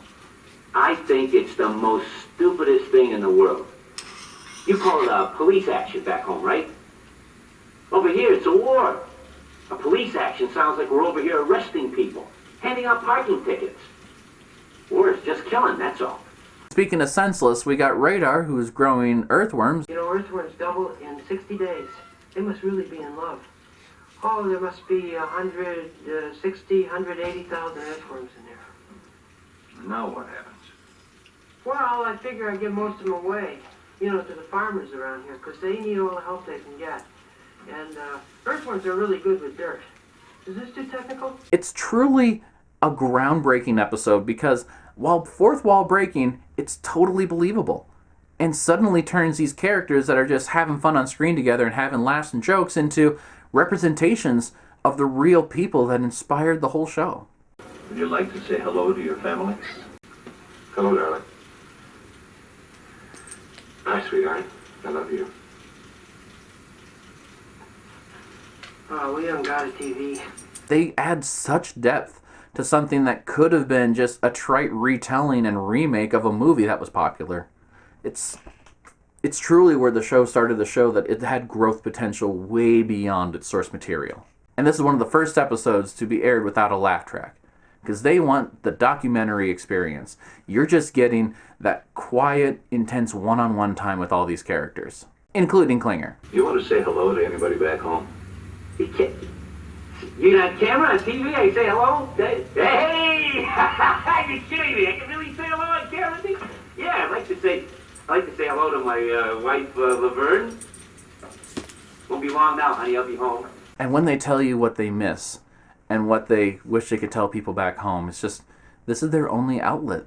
I think it's the most stupidest thing in the world. You call it police action back home, right? Over here, it's a war. A police action sounds like we're over here arresting people, handing out parking tickets. War is just killing, that's all. Speaking of senseless, we got Radar, who's growing earthworms. You know, earthworms double in 60 days. They must really be in love. Oh, there must be 160, 180,000 earthworms in there. Now what happens? Well, I figure I give most of them away, you know, to the farmers around here, because they need all the help they can get. And earthworms are really good with dirt. Is this too technical? It's truly a groundbreaking episode because while fourth wall breaking, it's totally believable. And suddenly turns these characters that are just having fun on screen together and having laughs and jokes into representations of the real people that inspired the whole show. Would you like to say hello to your family? Hello, darling. Hi, sweetheart. I love you. Oh, we haven't got a TV. They add such depth to something that could have been just a trite retelling and remake of a movie that was popular. It's truly where the show started to show that it had growth potential way beyond its source material. And this is one of the first episodes to be aired without a laugh track, because they want the documentary experience. You're just getting that quiet, intense one-on-one time with all these characters, including Klinger. You want to say hello to anybody back home? You on camera, on TV, I say hello? Hey! You're kidding me. I can really say hello on camera? Yeah, I'd like to say hello to my wife, Laverne. Won't be long now, honey. I'll be home. And when they tell you what they miss and what they wish they could tell people back home, it's just, this is their only outlet.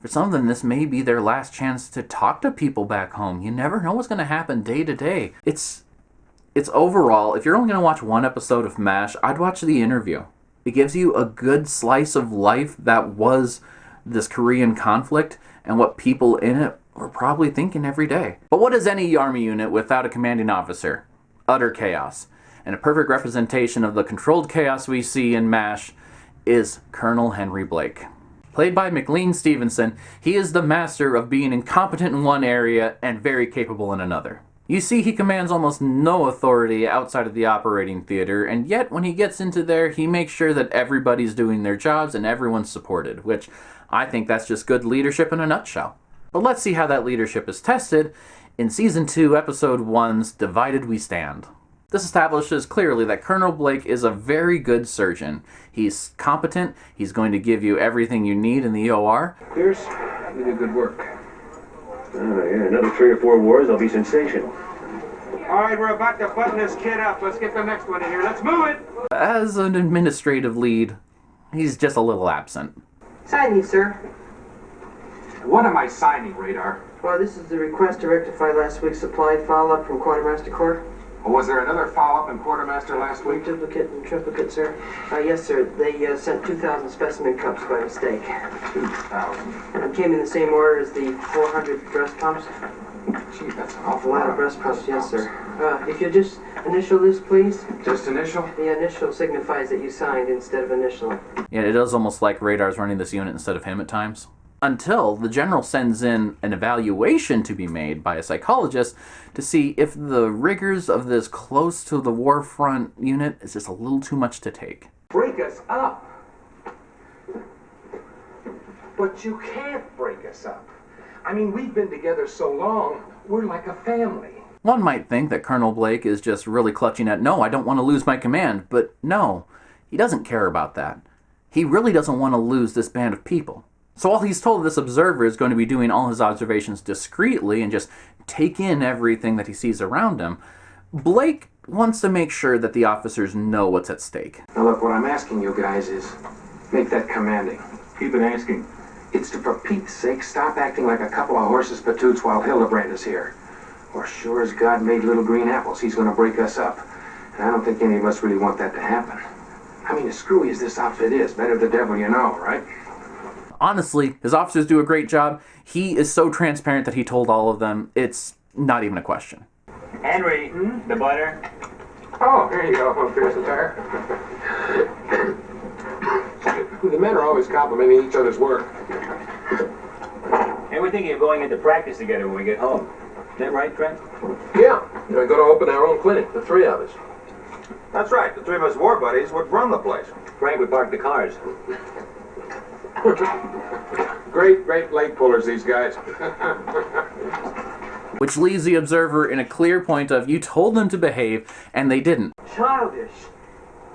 For some of them, this may be their last chance to talk to people back home. You never know what's going to happen day to day. It's overall, if you're only going to watch one episode of MASH, I'd watch The Interview. It gives you a good slice of life that was this Korean conflict and what people in it were probably thinking every day. But what is any army unit without a commanding officer? Utter chaos. And a perfect representation of the controlled chaos we see in MASH is Colonel Henry Blake. Played by McLean Stevenson, he is the master of being incompetent in one area and very capable in another. You see, he commands almost no authority outside of the operating theater, and yet when he gets into there, he makes sure that everybody's doing their jobs and everyone's supported, which I think that's just good leadership in a nutshell. But let's see how that leadership is tested in Season 2, Episode 1's Divided We Stand. This establishes clearly that Colonel Blake is a very good surgeon. He's competent, he's going to give you everything you need in the OR. Pierce, you did good work. Oh, yeah, another 3 or 4 wars, I'll be sensational. All right, we're about to button this kid up. Let's get the next one in here. Let's move it. As an administrative lead, he's just a little absent. Sign these, sir. What am I signing, Radar? Well, this is the request to rectify last week's supply follow-up from Quartermaster Court. Or was there another follow-up in Quartermaster last week? Duplicate and triplicate, sir. Yes, sir. They sent 2,000 specimen cups by mistake. 2,000? It came in the same order as the 400 breast pumps. Gee, that's an awful lot of breast pumps, yes, sir. If you just initial this, please. Just initial? The initial signifies that you signed instead of initial. Yeah, it is almost like Radar's running this unit instead of him at times. Until the general sends in an evaluation to be made by a psychologist to see if the rigors of this close to the war front unit is just a little too much to take. Break us up. But you can't break us up. I mean, we've been together so long, we're like a family. One might think that Colonel Blake is just really clutching at, no, I don't want to lose my command, but no, he doesn't care about that. He really doesn't want to lose this band of people. So while he's told this observer is going to be doing all his observations discreetly and just take in everything that he sees around him, Blake wants to make sure that the officers know what's at stake. Now look, what I'm asking you guys is, make that commanding. Keep it asking. It's to, for Pete's sake, stop acting like a couple of horses patoots while Hildebrand is here. Or sure as God made little green apples, he's going to break us up. And I don't think any of us really want that to happen. I mean, as screwy as this outfit is, better the devil you know, right? Honestly, his officers do a great job. He is so transparent that he told all of them. It's not even a question. Henry, the butter. Oh, here you go, Pierce Attire. The men are always complimenting each other's work. And we're thinking of going into practice together when we get home. Is that right, Trent? Yeah, we're going to open our own clinic, the 3 of us. That's right. The 3 of us war buddies would run the place. Frank would park the cars. Great leg pullers, these guys. Which leaves the observer in a clear point of, you told them to behave, and they didn't. Childish.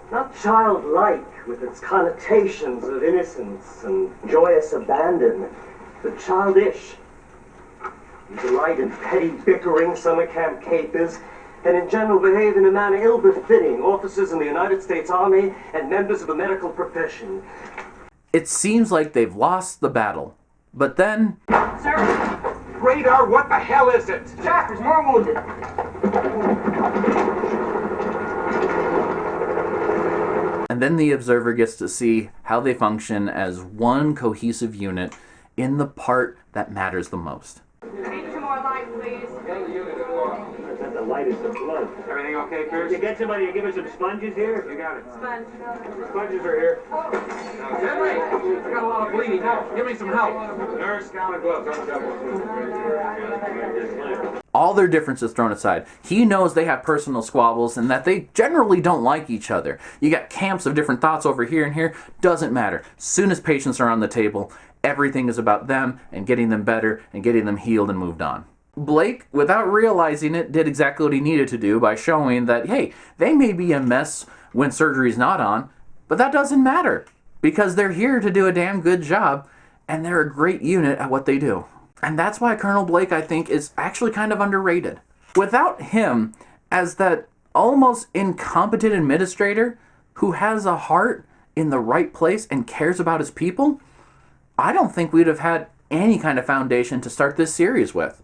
Not childlike, with its connotations of innocence and joyous abandon, but childish. You delight in petty bickering, summer camp capers, and in general behave in a manner ill-befitting officers in the United States Army and members of the medical profession. It seems like they've lost the battle. But then... Sir! Radar, what the hell is it? Jack, there's more wounded. And then the observer gets to see how they function as one cohesive unit in the part that matters the most. Need 2 more light, please. The light is the blood. Everything okay, Pierce? You get somebody to give us some sponges here? You got it. Sponge. Sponges are here. Henry, I got a lot of bleeding here. Give me some help. Nurse, gown and gloves. All their differences thrown aside, he knows they have personal squabbles and that they generally don't like each other. You got camps of different thoughts over here and here. Doesn't matter. Soon as patients are on the table, everything is about them and getting them better and getting them healed and moved on. Blake, without realizing it, did exactly what he needed to do by showing that, hey, they may be a mess when surgery's not on, but that doesn't matter because they're here to do a damn good job and they're a great unit at what they do. And that's why Colonel Blake, I think, is actually kind of underrated. Without him as that almost incompetent administrator who has a heart in the right place and cares about his people, I don't think we'd have had any kind of foundation to start this series with.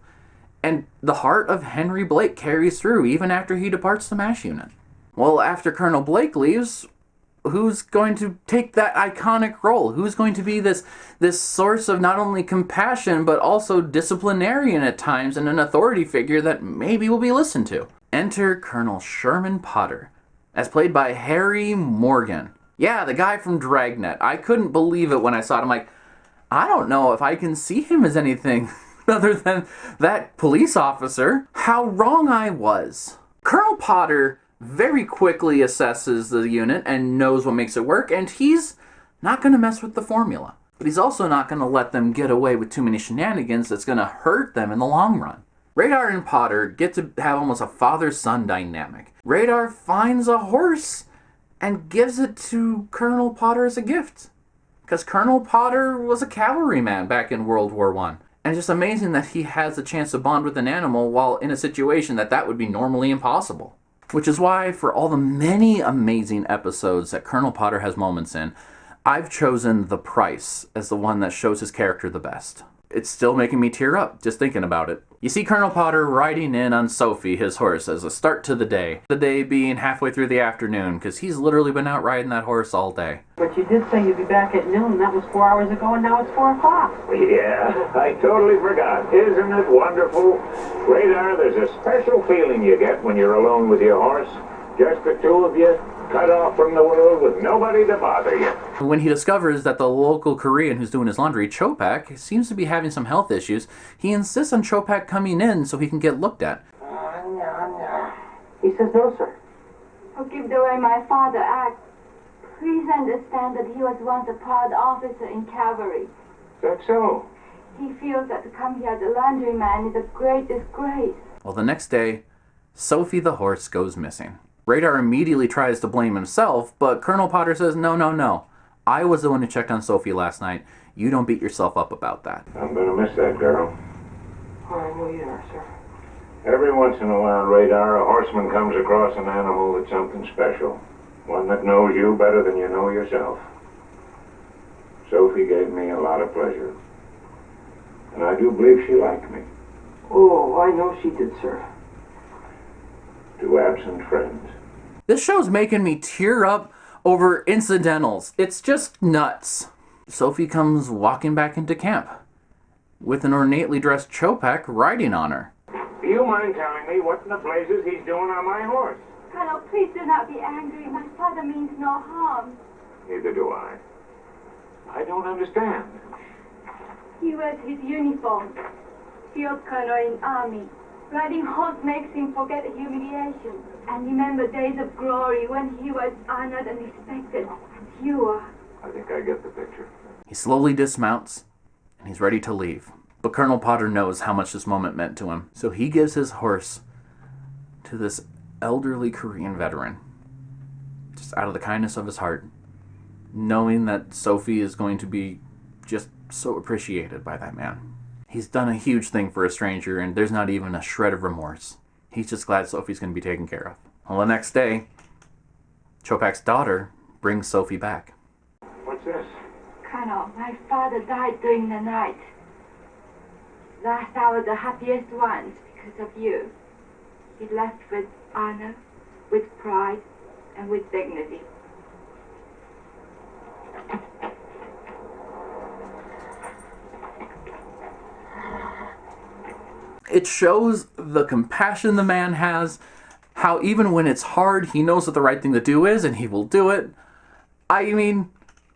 And the heart of Henry Blake carries through even after he departs the MASH unit. Well, after Colonel Blake leaves, who's going to take that iconic role? Who's going to be this source of not only compassion, but also disciplinarian at times and an authority figure that maybe will be listened to? Enter Colonel Sherman Potter, as played by Harry Morgan. Yeah, the guy from Dragnet. I couldn't believe it when I saw it. I'm like, I don't know if I can see him as anything other than that police officer, how wrong I was. Colonel Potter very quickly assesses the unit and knows what makes it work, and he's not going to mess with the formula. But he's also not going to let them get away with too many shenanigans that's going to hurt them in the long run. Radar and Potter get to have almost a father-son dynamic. Radar finds a horse and gives it to Colonel Potter as a gift. Because Colonel Potter was a cavalryman back in World War I. And it's just amazing that he has a chance to bond with an animal while in a situation that would be normally impossible. Which is why, for all the many amazing episodes that Colonel Potter has moments in, I've chosen The Price as the one that shows his character the best. It's still making me tear up just thinking about it. You see Colonel Potter riding in on Sophie, his horse, as a start to the day. The day being halfway through the afternoon, because he's literally been out riding that horse all day. But you did say you'd be back at noon. That was 4 hours ago, and now it's 4 o'clock. Yeah, I totally forgot. Isn't it wonderful? Radar, there's a special feeling you get when you're alone with your horse. Just the two of you, cut off from the world with nobody to bother you. When he discovers that the local Korean who's doing his laundry, Chopak, seems to be having some health issues, he insists on Chopak coming in so he can get looked at. He says no, sir. Forgive the way my father acts. Please understand that he was once a proud officer in cavalry. That's so. He feels that to come here as a laundryman is a great disgrace. Well, the next day, Sophie the horse goes missing. Radar immediately tries to blame himself, but Colonel Potter says, no. I was the one who checked on Sophie last night. You don't beat yourself up about that. I'm gonna miss that girl. I know you are, sir. Every once in a while, Radar, a horseman comes across an animal that's something special. One that knows you better than you know yourself. Sophie gave me a lot of pleasure. And I do believe she liked me. Oh, I know she did, sir. To absent friends. This show's making me tear up over incidentals. It's just nuts. Sophie comes walking back into camp with an ornately dressed Chopak riding on her. Do you mind telling me what in the blazes he's doing on my horse? Colonel, please do not be angry. My father means no harm. Neither do I. I don't understand. He wears his uniform. Field colonel in army. Riding horse makes him forget humiliation and remember days of glory when he was honored and respected, as you are. I think I get the picture. He slowly dismounts, and he's ready to leave. But Colonel Potter knows how much this moment meant to him, so he gives his horse to this elderly Korean veteran, just out of the kindness of his heart, knowing that Sophie is going to be just so appreciated by that man. He's done a huge thing for a stranger, and there's not even a shred of remorse. He's just glad Sophie's going to be taken care of. Well, the next day, Chopak's daughter brings Sophie back. What's this? Colonel, my father died during the night. Last hour, the happiest ones because of you. He left with honor, with pride, and with dignity. It shows the compassion the man has, how even when it's hard, he knows what the right thing to do is, and he will do it. I mean,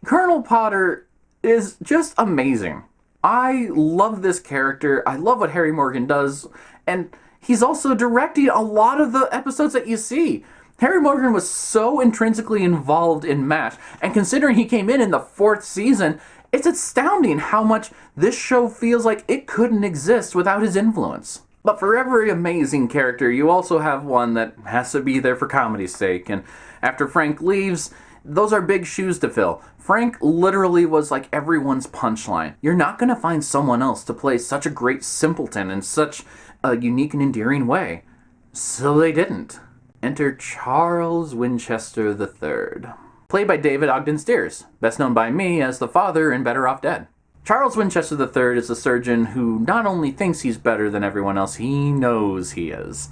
Colonel Potter is just amazing. I love this character. I love what Harry Morgan does, and he's also directing a lot of the episodes that you see. Harry Morgan was so intrinsically involved in MASH, and considering he came in the 4th season, it's astounding how much this show feels like it couldn't exist without his influence. But for every amazing character, you also have one that has to be there for comedy's sake, and after Frank leaves, those are big shoes to fill. Frank literally was like everyone's punchline. You're not going to find someone else to play such a great simpleton in such a unique and endearing way. So they didn't. Enter Charles Winchester III. Played by David Ogden Stiers, best known by me as the father in Better Off Dead. Charles Winchester III is a surgeon who not only thinks he's better than everyone else, he knows he is.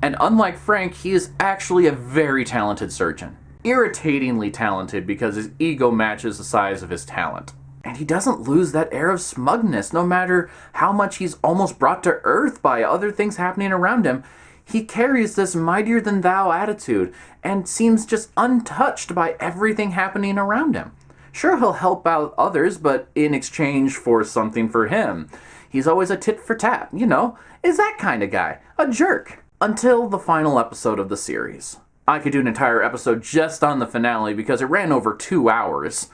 And unlike Frank, he is actually a very talented surgeon. Irritatingly talented because his ego matches the size of his talent. And he doesn't lose that air of smugness, no matter how much he's almost brought to earth by other things happening around him. He carries this mightier-than-thou attitude and seems just untouched by everything happening around him. Sure, he'll help out others, but in exchange for something for him. He's always a tit for tat, is that kind of guy. A jerk. Until the final episode of the series. I could do an entire episode just on the finale because it ran over 2 hours.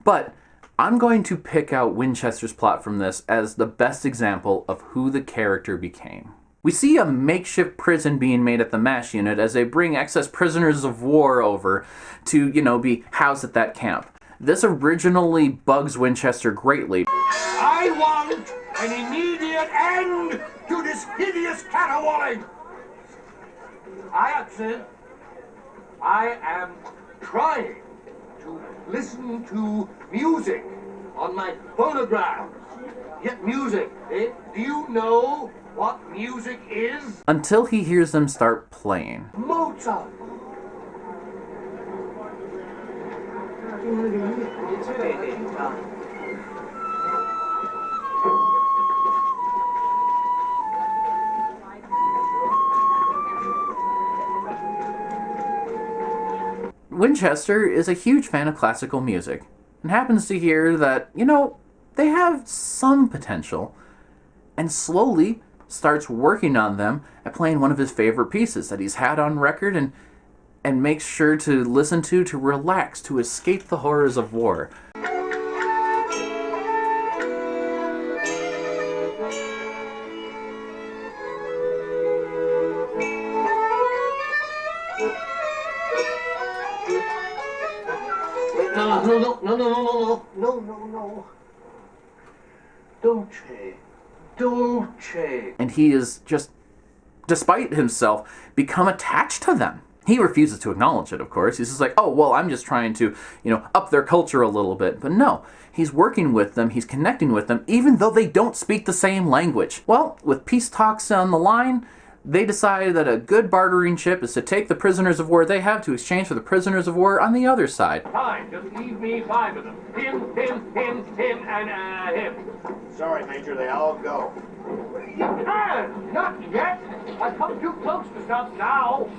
But I'm going to pick out Winchester's plot from this as the best example of who the character became. We see a makeshift prison being made at the MASH unit as they bring excess prisoners of war over to, be housed at that camp. This originally bugs Winchester greatly. I want an immediate end to this hideous caterwauling. I am trying to listen to music on my phonograph. Yet music, eh? Do you know what music is? Until he hears them start playing. Mozart. Winchester is a huge fan of classical music and happens to hear that, they have some potential, and slowly starts working on them and playing one of his favorite pieces that he's had on record and makes sure to listen to relax, to escape the horrors of war. No. Dolce. And he is just, despite himself, become attached to them. He refuses to acknowledge it, of course. He's just like, oh, well, I'm just trying to, up their culture a little bit. But no, he's working with them, he's connecting with them, even though they don't speak the same language. Well, with peace talks on the line, they decided that a good bartering chip is to take the prisoners of war they have to exchange for the prisoners of war on the other side. Fine, just leave me 5 of them. Him, and him. Sorry, Major, they all go. Not yet. I've come too close to stop now.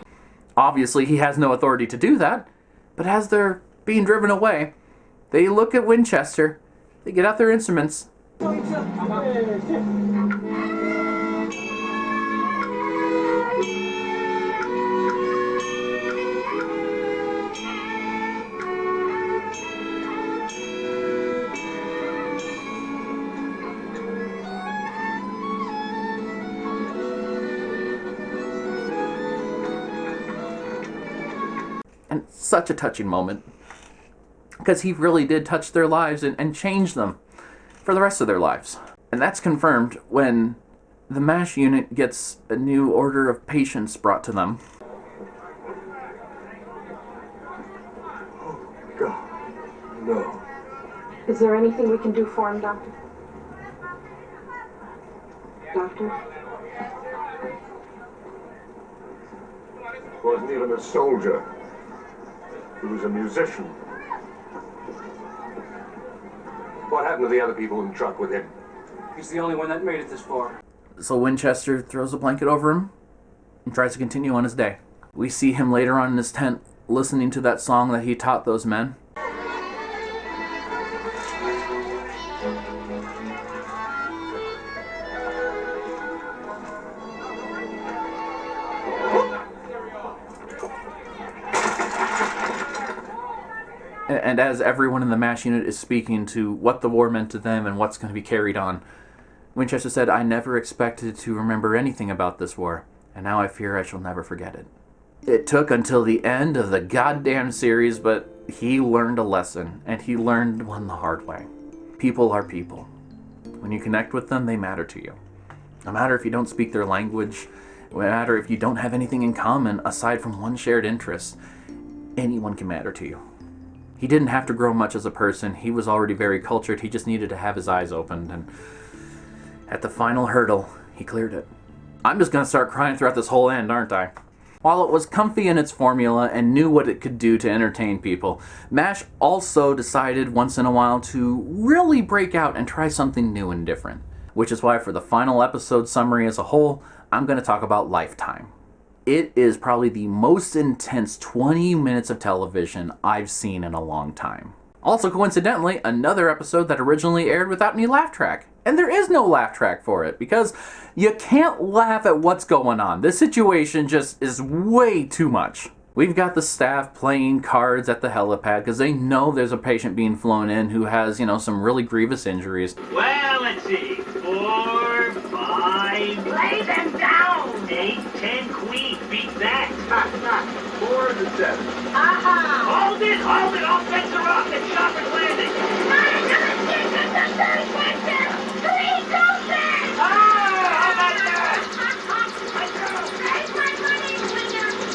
Obviously, he has no authority to do that, but as they're being driven away, they look at Winchester, they get out their instruments. And such a touching moment, because he really did touch their lives and change them for the rest of their lives. And that's confirmed when the MASH unit gets a new order of patients brought to them. Oh, God. No. Is there anything we can do for him, Doctor? Doctor? Wasn't even a soldier. He was a musician. What happened to the other people in the truck with him? He's the only one that made it this far. So Winchester throws a blanket over him and tries to continue on his day. We see him later on in his tent listening to that song that he taught those men. And as everyone in the MASH unit is speaking to what the war meant to them and what's going to be carried on, Winchester said, "I never expected to remember anything about this war, and now I fear I shall never forget it." It took until the end of the goddamn series, but he learned a lesson, and he learned one the hard way. People are people. When you connect with them, they matter to you. No matter if you don't speak their language, no matter if you don't have anything in common aside from one shared interest, anyone can matter to you. He didn't have to grow much as a person. He was already very cultured. He just needed to have his eyes opened, and at the final hurdle, he cleared it. I'm just going to start crying throughout this whole end, aren't I? While it was comfy in its formula and knew what it could do to entertain people, MASH also decided once in a while to really break out and try something new and different. Which is why for the final episode summary as a whole, I'm going to talk about Lifetime. It is probably the most intense 20 minutes of television I've seen in a long time. Also, coincidentally, another episode that originally aired without any laugh track. And there is no laugh track for it, because you can't laugh at what's going on. This situation just is way too much. We've got the staff playing cards at the helipad because they know there's a patient being flown in who has, some really grievous injuries. Well, let's see. 4, 5. Lay them down! 8, 10, queen. Beat that. 4 to 7. Aha! Hold it! All bets are off. The chopper's landing.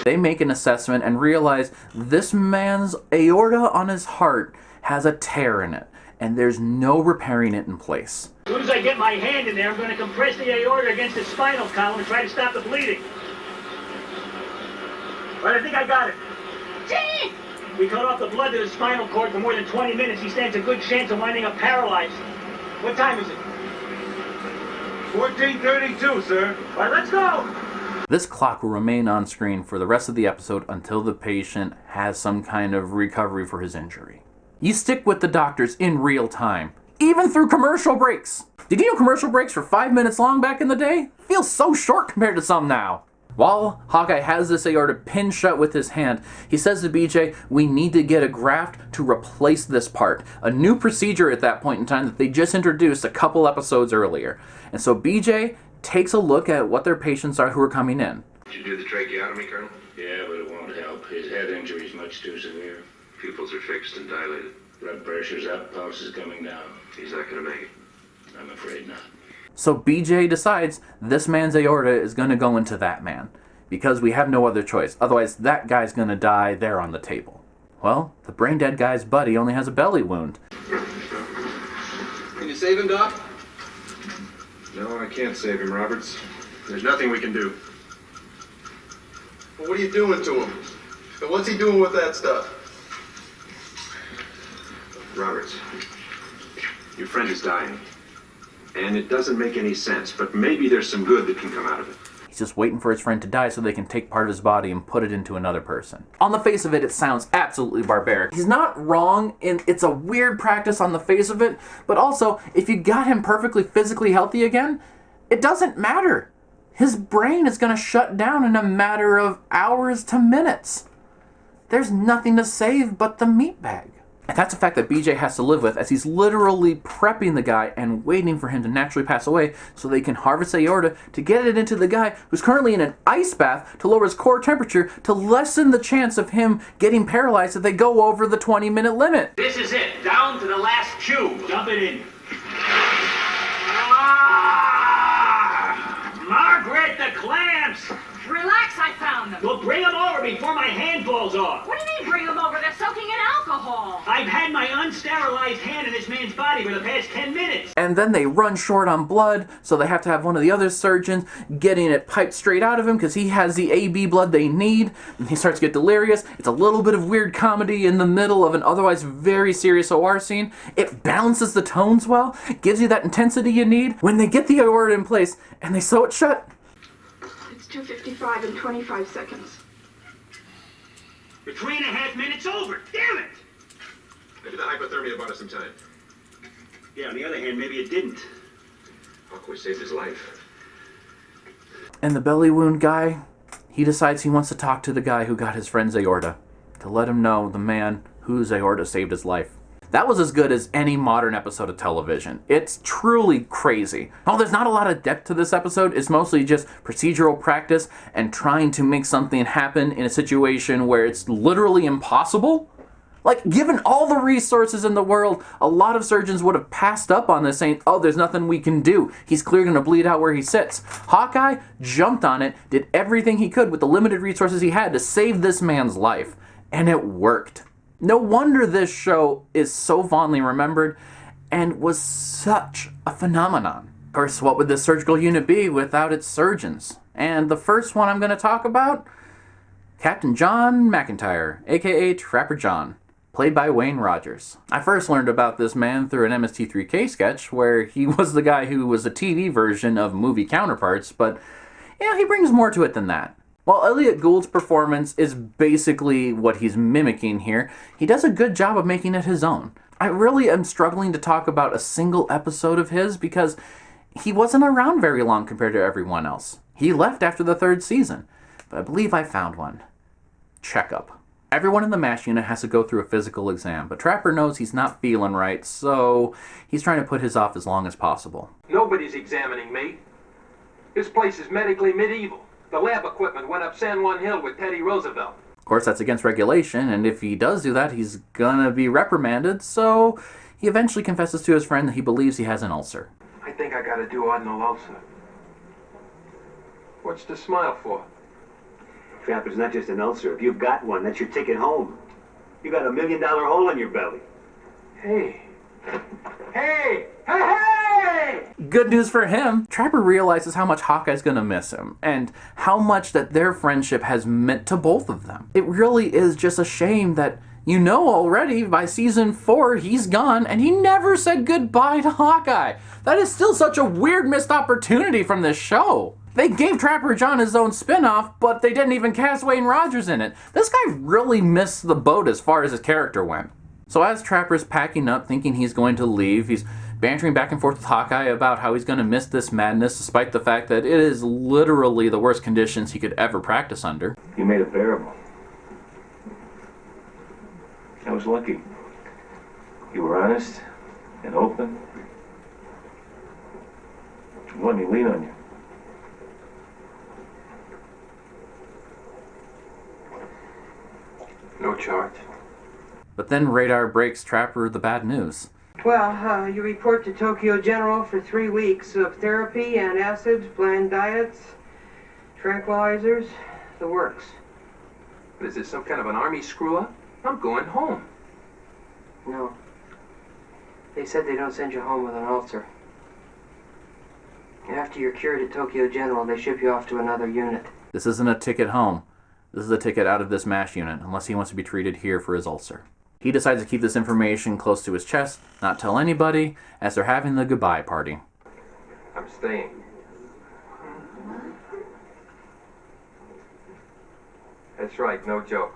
They make an assessment and realize this man's aorta on his heart has a tear in it, and there's no repairing it in place. As soon as I get my hand in there, I'm going to compress the aorta against the spinal column and try to stop the bleeding. But I think I got it. Chief! We cut off the blood to the spinal cord for more than 20 minutes. He stands a good chance of winding up paralyzed. What time is it? 14:32, sir. All right, let's go! This clock will remain on screen for the rest of the episode until the patient has some kind of recovery for his injury. You stick with the doctors in real time, even through commercial breaks. Did you know commercial breaks were 5 minutes long back in the day? Feels so short compared to some now. While Hawkeye has this aorta pinned shut with his hand, he says to BJ, we need to get a graft to replace this part. A new procedure at that point in time that they just introduced a couple episodes earlier. And so BJ takes a look at what their patients are who are coming in. Did you do the tracheotomy, Colonel? Yeah, but it won't help. His head injury is much too severe. Pupils are fixed and dilated. Blood pressure's up, pulse is coming down. He's not going to make it. I'm afraid not. So BJ decides this man's aorta is going to go into that man, because we have no other choice. Otherwise, that guy's going to die there on the table. Well, the brain-dead guy's buddy only has a belly wound. Can you save him, Doc? No, I can't save him, Roberts. There's nothing we can do. Well, what are you doing to him? And what's he doing with that stuff? Roberts, your friend is dying. And it doesn't make any sense, but maybe there's some good that can come out of it. He's just waiting for his friend to die so they can take part of his body and put it into another person. On the face of it, it sounds absolutely barbaric. He's not wrong, and it's a weird practice on the face of it, but also, if you got him perfectly physically healthy again, it doesn't matter. His brain is going to shut down in a matter of hours to minutes. There's nothing to save but the meat bag. And that's a fact that BJ has to live with, as he's literally prepping the guy and waiting for him to naturally pass away so they can harvest the aorta to get it into the guy who's currently in an ice bath to lower his core temperature to lessen the chance of him getting paralyzed if they go over the 20-minute limit. This is it. Down to the last tube. Dump it in. Margaret, the clamps! Relax, I found them. Well, bring them over before my hand falls off. What do you mean bring them over? They're soaking in alcohol. I've had my unsterilized hand in this man's body for the past 10 minutes. And then they run short on blood, so they have to have one of the other surgeons getting it piped straight out of him because he has the AB blood they need. And he starts to get delirious. It's a little bit of weird comedy in the middle of an otherwise very serious OR scene. It balances the tones well, gives you that intensity you need. When they get the aorta in place and they sew it shut, 2:55 and 25 seconds. The 3.5 minutes over. Damn it! Maybe the hypothermia bought us some time. Yeah, on the other hand, maybe it didn't. Hawkeye saved his life. and the belly wound guy, he decides he wants to talk to the guy who got his friend's aorta, to let him know the man whose aorta saved his life. That was as good as any modern episode of television. It's truly crazy. While there's not a lot of depth to this episode, it's mostly just procedural practice and trying to make something happen in a situation where it's literally impossible. Like, given all the resources in the world, a lot of surgeons would have passed up on this, saying, oh, there's nothing we can do. He's clearly going to bleed out where he sits. Hawkeye jumped on it, did everything he could with the limited resources he had to save this man's life. And it worked. No wonder this show is so fondly remembered and was such a phenomenon. Of course, what would this surgical unit be without its surgeons? And the first one I'm going to talk about, Captain John McIntyre, aka Trapper John, played by Wayne Rogers. I first learned about this man through an MST3K sketch where he was the guy who was a TV version of movie counterparts, but yeah, he brings more to it than that. While Elliot Gould's performance is basically what he's mimicking here, he does a good job of making it his own. I really am struggling to talk about a single episode of his because he wasn't around very long compared to everyone else. He left after the 3rd season, but I believe I found one. Checkup. Everyone in the MASH unit has to go through a physical exam, but Trapper knows he's not feeling right, so he's trying to put his off as long as possible. Nobody's examining me. This place is medically medieval. The lab equipment went up San Juan Hill with Teddy Roosevelt. Of course, that's against regulation, and if he does do that, he's gonna be reprimanded, so he eventually confesses to his friend that he believes he has an ulcer. I think I gotta do ordinal ulcer. What's the smile for? Trapper's not just an ulcer. If you've got one, that's your ticket home. You got $1 million hole in your belly. Hey! Hey! Hey! Hey! Good news for him. Trapper realizes how much Hawkeye's gonna miss him, and how much that their friendship has meant to both of them. It really is just a shame that you know already by season 4 he's gone, and he never said goodbye to Hawkeye. That is still such a weird missed opportunity from this show. They gave Trapper John his own spin-off, but they didn't even cast Wayne Rogers in it. This guy really missed the boat as far as his character went. So as Trapper's packing up, thinking he's going to leave, he's bantering back and forth with Hawkeye about how he's going to miss this madness, despite the fact that it is literally the worst conditions he could ever practice under. You made it bearable. I was lucky. You were honest and open. You let me lean on you. No charge. But then Radar breaks Trapper the bad news. Well, you report to Tokyo General for 3 weeks of therapy, antacids, bland diets, tranquilizers, the works. Is this some kind of an army screw-up? I'm going home. No. They said they don't send you home with an ulcer. After you're cured at Tokyo General, they ship you off to another unit. This isn't a ticket home. This is a ticket out of this MASH unit, unless he wants to be treated here for his ulcer. He decides to keep this information close to his chest, not tell anybody, as they're having the goodbye party. I'm staying. That's right, no joke.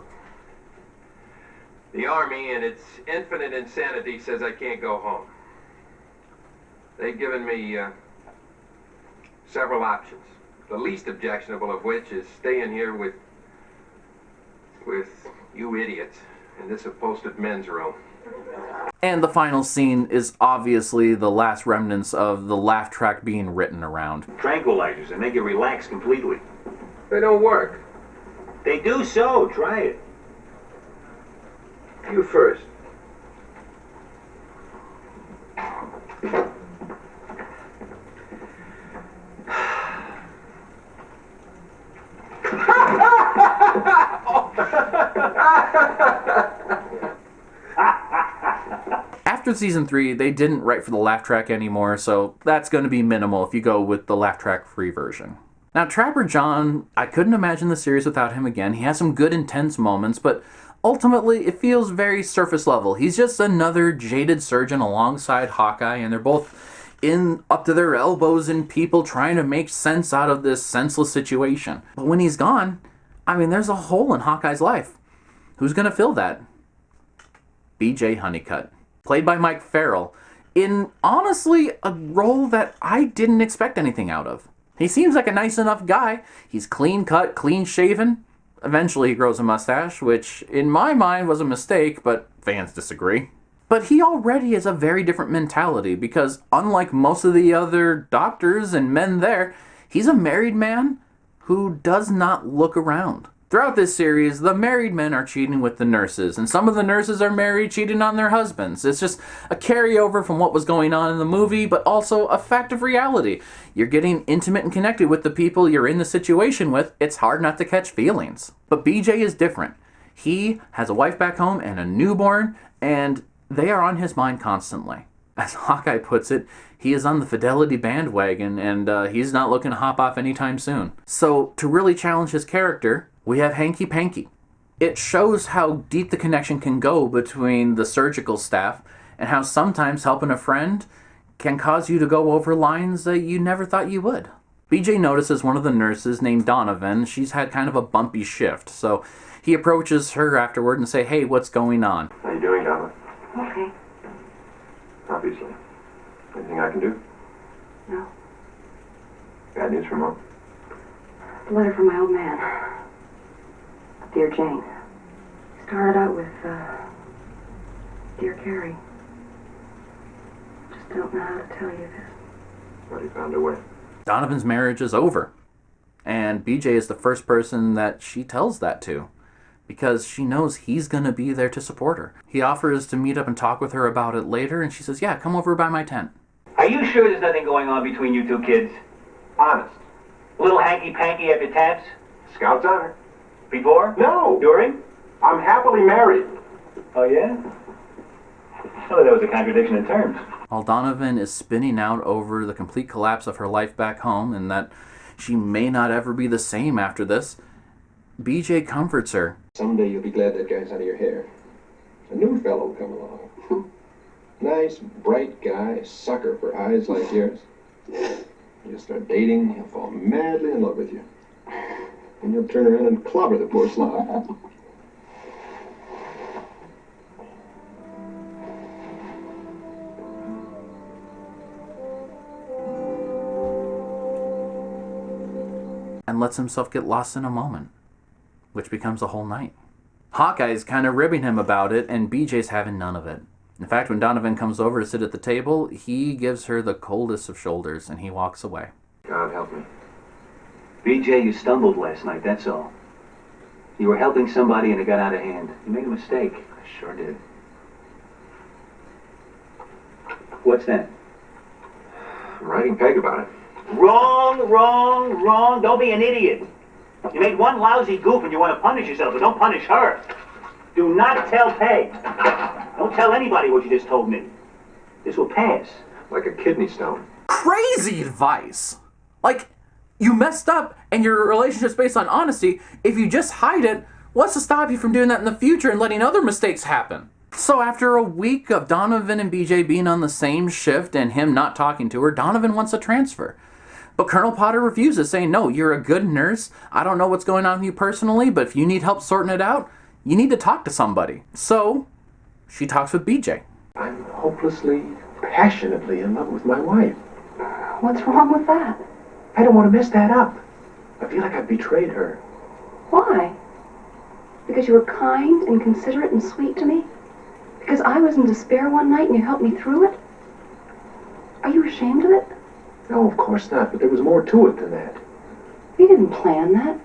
The Army, in its infinite insanity, says I can't go home. They've given me several options, the least objectionable of which is staying here with you idiots in this upholstered men's room. And the final scene is obviously the last remnants of the laugh track being written around. Tranquilizers and make you relax completely. They don't work. They do so. Try it. You first. After season 3, they didn't write for the laugh track anymore, so that's going to be minimal if you go with the laugh track free version. Now, Trapper John, I couldn't imagine the series without him again. He has some good intense moments, but ultimately it feels very surface level. He's just another jaded surgeon alongside Hawkeye, and they're both in up to their elbows in people trying to make sense out of this senseless situation. But when he's gone, I mean, there's a hole in Hawkeye's life. Who's going to fill that? B.J. Honeycutt, played by Mike Farrell, in honestly a role that I didn't expect anything out of. He seems like a nice enough guy. He's clean cut, clean shaven. Eventually he grows a mustache, which in my mind was a mistake, but fans disagree. But he already has a very different mentality because unlike most of the other doctors and men there, he's a married man who does not look around. Throughout this series, the married men are cheating with the nurses, and some of the nurses are married cheating on their husbands. It's just a carryover from what was going on in the movie, but also a fact of reality. You're getting intimate and connected with the people you're in the situation with. It's hard not to catch feelings. But BJ is different. He has a wife back home and a newborn, and they are on his mind constantly. As Hawkeye puts it, he is on the fidelity bandwagon, and he's not looking to hop off anytime soon. So, to really challenge his character, we have Hanky Panky. It shows how deep the connection can go between the surgical staff and how sometimes helping a friend can cause you to go over lines that you never thought you would. BJ notices one of the nurses named Donovan. She's had kind of a bumpy shift, so he approaches her afterward and say, "Hey, what's going on?" How you doing, Donovan? Okay. Obviously. Anything I can do? No. Bad news from Mom? A letter from my old man. Dear Jane. Started out with, Dear Carrie. Just don't know how to tell you this. But he found a way. Donovan's marriage is over. And BJ is the first person that she tells that to, because she knows he's going to be there to support her. He offers to meet up and talk with her about it later, and she says, "Yeah, come over by my tent." Are you sure there's nothing going on between you two kids? Honest. A little hanky-panky after taps? Scout's honor. Before? No. During? I'm happily married. Oh, yeah? Oh, that was a contradiction in terms. While Donovan is spinning out over the complete collapse of her life back home and that she may not ever be the same after this, BJ comforts her. Someday you'll be glad that guy's out of your hair. A new fellow will come along. Nice, bright guy, a sucker for eyes like yours. You'll start dating, he'll fall madly in love with you. And you'll turn around and clobber the poor slob. And lets himself get lost in a moment, which becomes a whole night. Hawkeye's kind of ribbing him about it, and BJ's having none of it. In fact, when Donovan comes over to sit at the table, he gives her the coldest of shoulders, and he walks away. God help me. BJ, you stumbled last night, that's all. You were helping somebody and it got out of hand. You made a mistake. I sure did. What's that? I'm writing Peg about it. Wrong, wrong, wrong. Don't be an idiot. You made one lousy goof and you want to punish yourself, but don't punish her. Do not tell Peg. Don't tell anybody what you just told me. This will pass. Like a kidney stone. Crazy advice! Like, you messed up and your relationship's based on honesty. If you just hide it, what's to stop you from doing that in the future and letting other mistakes happen? So after a week of Donovan and BJ being on the same shift and him not talking to her, Donovan wants a transfer. But Colonel Potter refuses, saying, "No, you're a good nurse. I don't know what's going on with you personally, but if you need help sorting it out, you need to talk to somebody." So she talks with BJ. I'm hopelessly, passionately in love with my wife. What's wrong with that? I don't want to mess that up. I feel like I've betrayed her. Why? Because you were kind and considerate and sweet to me? Because I was in despair one night and you helped me through it? Are you ashamed of it? No, of course not, but there was more to it than that. We didn't plan that.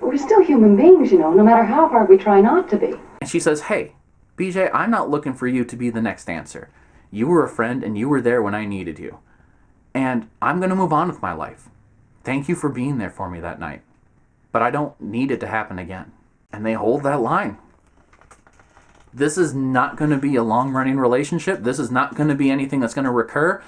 We're still human beings, you know, no matter how hard we try not to be. And she says, "Hey, BJ, I'm not looking for you to be the next answer. You were a friend and you were there when I needed you. And I'm going to move on with my life. Thank you for being there for me that night. But I don't need it to happen again." And they hold that line. This is not going to be a long-running relationship. This is not going to be anything that's going to recur.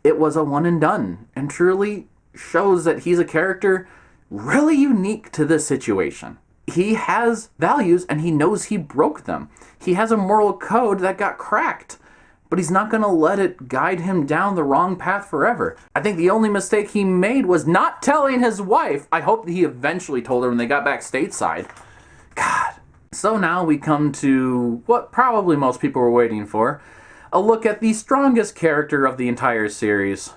It was a one and done, and truly shows that he's a character really unique to this situation. He has values, and he knows he broke them. He has a moral code that got cracked, but he's not going to let it guide him down the wrong path forever. I think the only mistake he made was not telling his wife. I hope that he eventually told her when they got back stateside. God. So now we come to what probably most people were waiting for. A look at the strongest character of the entire series.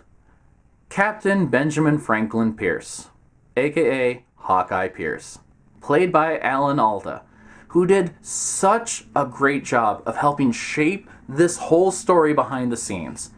Captain Benjamin Franklin Pierce, aka Hawkeye Pierce. Played by Alan Alda, who did such a great job of helping shape this whole story behind the scenes.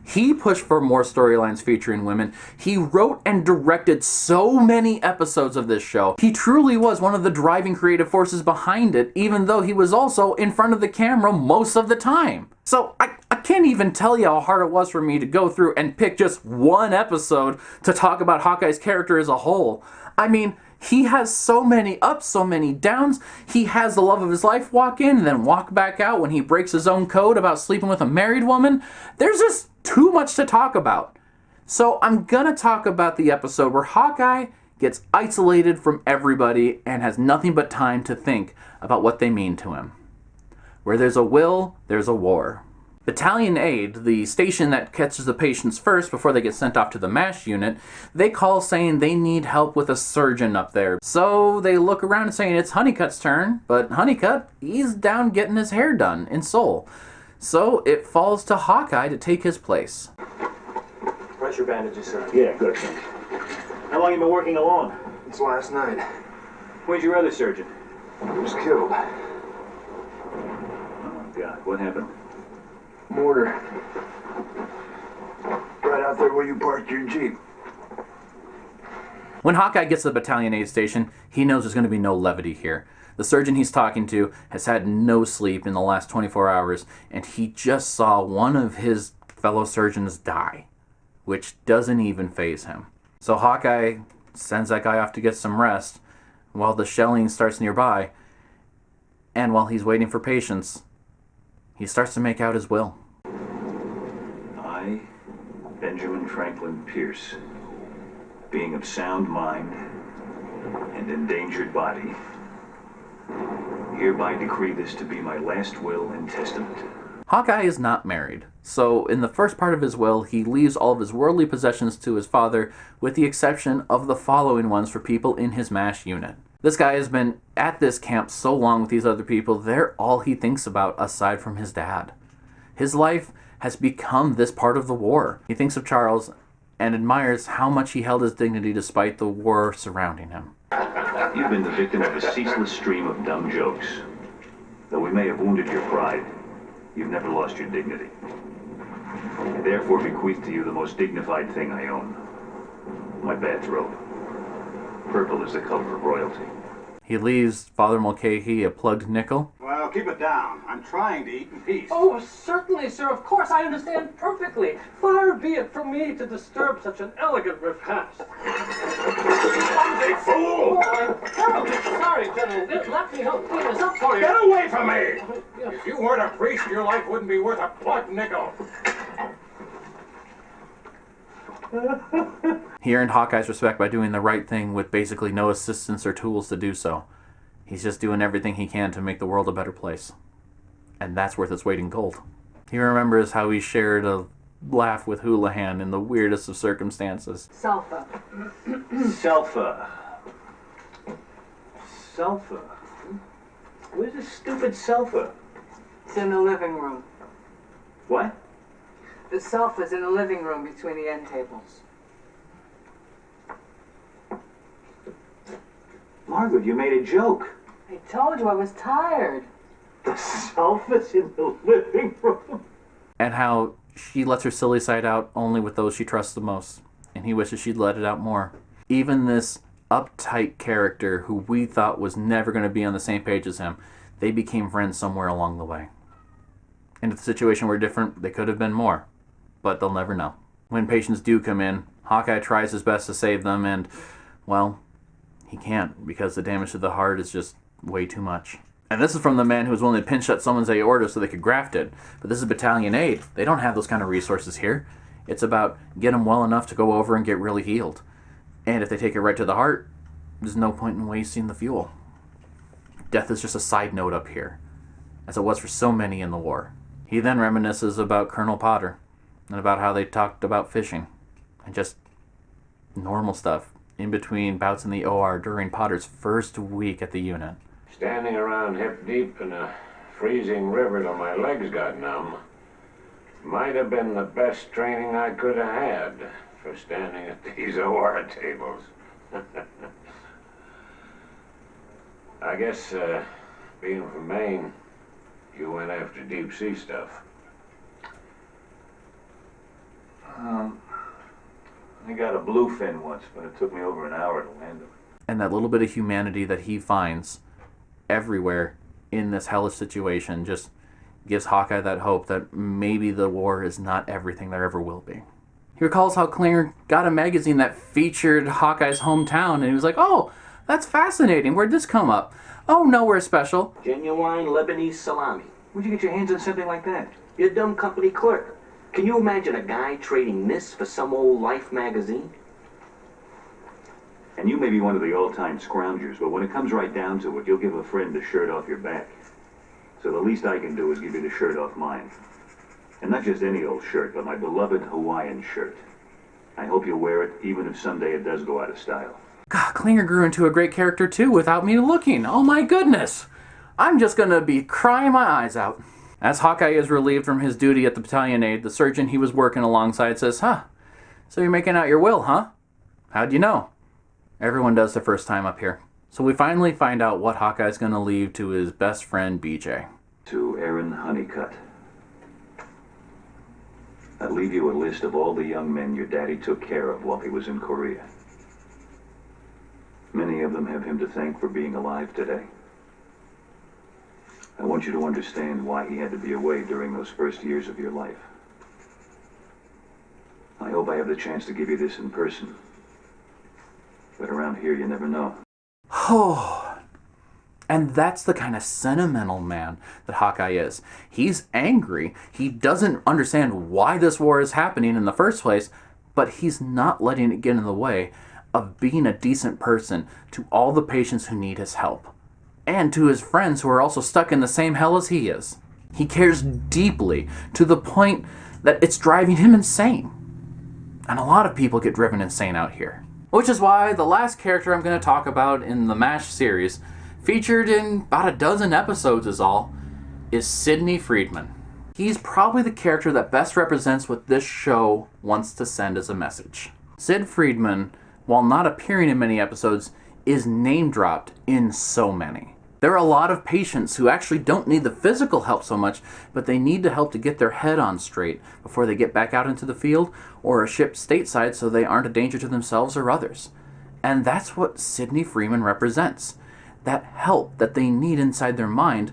He pushed for more storylines featuring women. He wrote and directed so many episodes of this show. He truly was one of the driving creative forces behind it, even though he was also in front of the camera most of the time. So I can't even tell you how hard it was for me to go through and pick just one episode to talk about Hawkeye's character as a whole. I mean, he has so many ups, so many downs. He has the love of his life walk in and then walk back out when he breaks his own code about sleeping with a married woman. There's just too much to talk about. So I'm gonna talk about the episode where Hawkeye gets isolated from everybody and has nothing but time to think about what they mean to him. Where there's a will, there's a war. Battalion Aid, the station that catches the patients first before they get sent off to the MASH unit, they call saying they need help with a surgeon up there. So they look around and saying it's Honeycutt's turn, but Honeycutt, he's down getting his hair done in Seoul. So it falls to Hawkeye to take his place. Pressure bandages, sir. Yeah, good. How long you been working alone? It's last night. Where's your other surgeon? He was killed. Oh, God. What happened? Mortar. Right out there where you parked your Jeep. When Hawkeye gets to the Battalion Aid station, he knows there's going to be no levity here. The surgeon he's talking to has had no sleep in the last 24 hours, and he just saw one of his fellow surgeons die, which doesn't even faze him. So Hawkeye sends that guy off to get some rest while the shelling starts nearby, and while he's waiting for patients, he starts to make out his will. I, Benjamin Franklin Pierce, being of sound mind and endangered body, hereby decree this to be my last will and testament. Hawkeye is not married, so in the first part of his will, he leaves all of his worldly possessions to his father, with the exception of the following ones for people in his MASH unit. This guy has been at this camp so long with these other people, they're all he thinks about aside from his dad. His life has become this part of the war. He thinks of Charles and admires how much he held his dignity despite the war surrounding him. You've been the victim of a ceaseless stream of dumb jokes. Though we may have wounded your pride, you've never lost your dignity. I therefore bequeath to you the most dignified thing I own, my bathrobe. Purple is the color of royalty. He leaves Father Mulcahy a plugged nickel. Well, keep it down. I'm trying to eat in peace. Oh, certainly, sir. Of course, I understand perfectly. Far be it from me to disturb such an elegant repast. Clumsy fool! Oh, I'm terribly sorry, General. Let me help clean this up for you. Get away from me! If you weren't a priest, your life wouldn't be worth a plugged nickel. He earned Hawkeye's respect by doing the right thing with basically no assistance or tools to do so. He's just doing everything he can to make the world a better place. And that's worth its weight in gold. He remembers how he shared a laugh with Houlihan in the weirdest of circumstances. Sulfur. Sulfur. Sulfur? Where's the stupid sulfur? It's in the living room. What? The sulfur's in the living room between the end tables. Margaret, you made a joke. I told you I was tired. The sulfur's in the living room. And how she lets her silly side out only with those she trusts the most. And he wishes she'd let it out more. Even this uptight character who we thought was never going to be on the same page as him, they became friends somewhere along the way. And if the situation were different, they could have been more. But they'll never know. When patients do come in, Hawkeye tries his best to save them, and, well, he can't, because the damage to the heart is just way too much. And this is from the man who was willing to pinch shut someone's aorta so they could graft it. But this is Battalion Aid. They don't have those kind of resources here. It's about get them well enough to go over and get really healed. And if they take it right to the heart, there's no point in wasting the fuel. Death is just a side note up here, as it was for so many in the war. He then reminisces about Colonel Potter, and about how they talked about fishing, and just normal stuff in between bouts in the OR during Potter's first week at the unit. Standing around hip deep in a freezing river till my legs got numb might have been the best training I could have had for standing at these OR tables. I guess, being from Maine, you went after deep sea stuff. I got a bluefin once, but it took me over an hour to land him. And that little bit of humanity that he finds everywhere in this hellish situation just gives Hawkeye that hope that maybe the war is not everything there ever will be. He recalls how Klinger got a magazine that featured Hawkeye's hometown, and he was like, oh, that's fascinating. Where'd this come up? Oh, nowhere special. Genuine Lebanese salami. Where'd you get your hands on something like that? You're a dumb company clerk. Can you imagine a guy trading this for some old Life magazine? And you may be one of the all-time scroungers, but when it comes right down to it, you'll give a friend a shirt off your back. So the least I can do is give you the shirt off mine. And not just any old shirt, but my beloved Hawaiian shirt. I hope you'll wear it, even if someday it does go out of style. God, Klinger grew into a great character too without me looking. Oh my goodness! I'm just gonna be crying my eyes out. As Hawkeye is relieved from his duty at the battalion aid, the surgeon he was working alongside says, "Huh, so you're making out your will, huh? How'd you know?" Everyone does the first time up here. So we finally find out what Hawkeye's gonna leave to his best friend, BJ. To Aaron Honeycutt. I leave you a list of all the young men your daddy took care of while he was in Korea. Many of them have him to thank for being alive today. I want you to understand why he had to be away during those first years of your life. I hope I have the chance to give you this in person. But around here, you never know. Oh, and that's the kind of sentimental man that Hawkeye is. He's angry. He doesn't understand why this war is happening in the first place, but he's not letting it get in the way of being a decent person to all the patients who need his help. And to his friends who are also stuck in the same hell as he is. He cares deeply to the point that it's driving him insane. And a lot of people get driven insane out here. Which is why the last character I'm going to talk about in the MASH series, featured in about a dozen episodes is all, is Sidney Friedman. He's probably the character that best represents what this show wants to send as a message. Sid Friedman, while not appearing in many episodes, is name-dropped in so many. There are a lot of patients who actually don't need the physical help so much, but they need the help to get their head on straight before they get back out into the field or are shipped stateside so they aren't a danger to themselves or others. And that's what Sidney Friedman represents. That help that they need inside their mind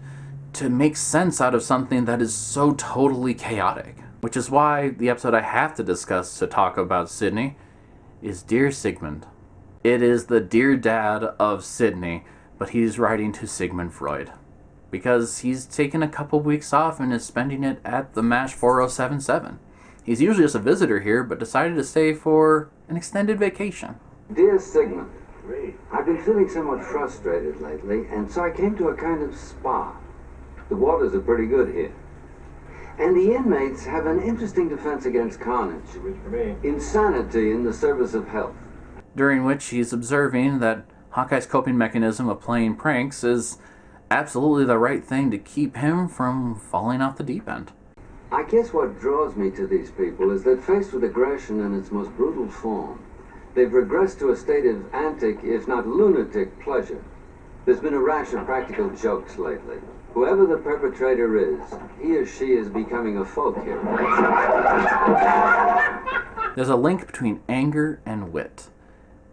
to make sense out of something that is so totally chaotic. Which is why the episode I have to discuss to talk about Sidney is Dear Sigmund. It is the Dear Dad of Sidney, but he's writing to Sigmund Freud. Because he's taken a couple weeks off and is spending it at the MASH 4077. He's usually just a visitor here, but decided to stay for an extended vacation. Dear Sigmund, I've been feeling somewhat frustrated lately, and so I came to a kind of spa. The waters are pretty good here. And the inmates have an interesting defense against carnage. Insanity in the service of health. During which he's observing that Hawkeye's coping mechanism of playing pranks is absolutely the right thing to keep him from falling off the deep end. I guess what draws me to these people is that faced with aggression in its most brutal form, they've regressed to a state of antic, if not lunatic, pleasure. There's been a rash of practical jokes lately. Whoever the perpetrator is, he or she is becoming a folk hero. There's a link between anger and wit.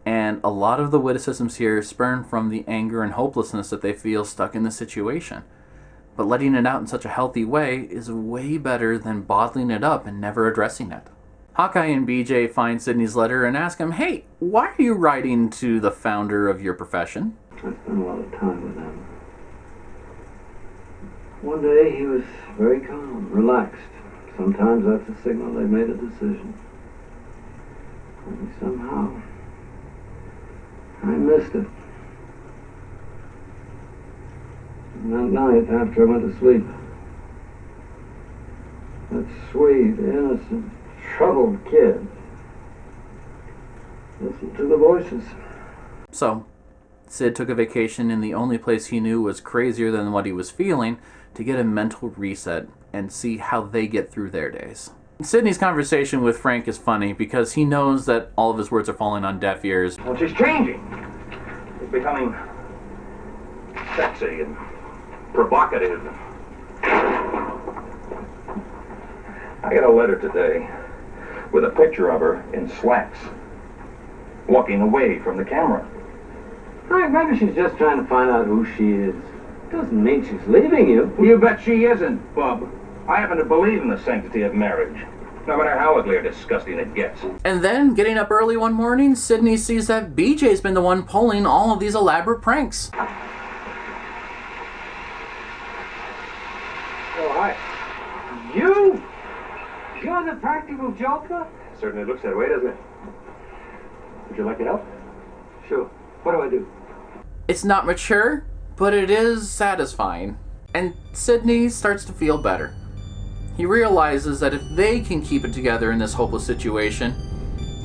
And a lot of the witticisms here spurn from the anger and hopelessness that they feel stuck in the situation. But letting it out in such a healthy way is way better than bottling it up and never addressing it. Hawkeye and BJ find Sidney's letter and ask him, "Hey, why are you writing to the founder of your profession?" I spent a lot of time with him. One day he was very calm, relaxed. Sometimes that's a signal they've made a decision. And somehow I missed it. And that night, after I went to sleep, that sweet, innocent, troubled kid listened to the voices. So, Sid took a vacation in the only place he knew was crazier than what he was feeling to get a mental reset and see how they get through their days. Sidney's conversation with Frank is funny because he knows that all of his words are falling on deaf ears. Well, she's changing. She's becoming sexy and provocative. I got a letter today with a picture of her in slacks, walking away from the camera. Maybe she's just trying to find out who she is. Doesn't mean she's leaving you. You bet she isn't, Bub. I happen to believe in the sanctity of marriage, no matter how ugly or disgusting it gets. And then, getting up early one morning, Sidney sees that BJ's been the one pulling all of these elaborate pranks. Oh, hi. You? You're the practical joker? Certainly looks that way, doesn't it? Would you like it help? Sure. What do I do? It's not mature, but it is satisfying. And Sidney starts to feel better. He realizes that if they can keep it together in this hopeless situation,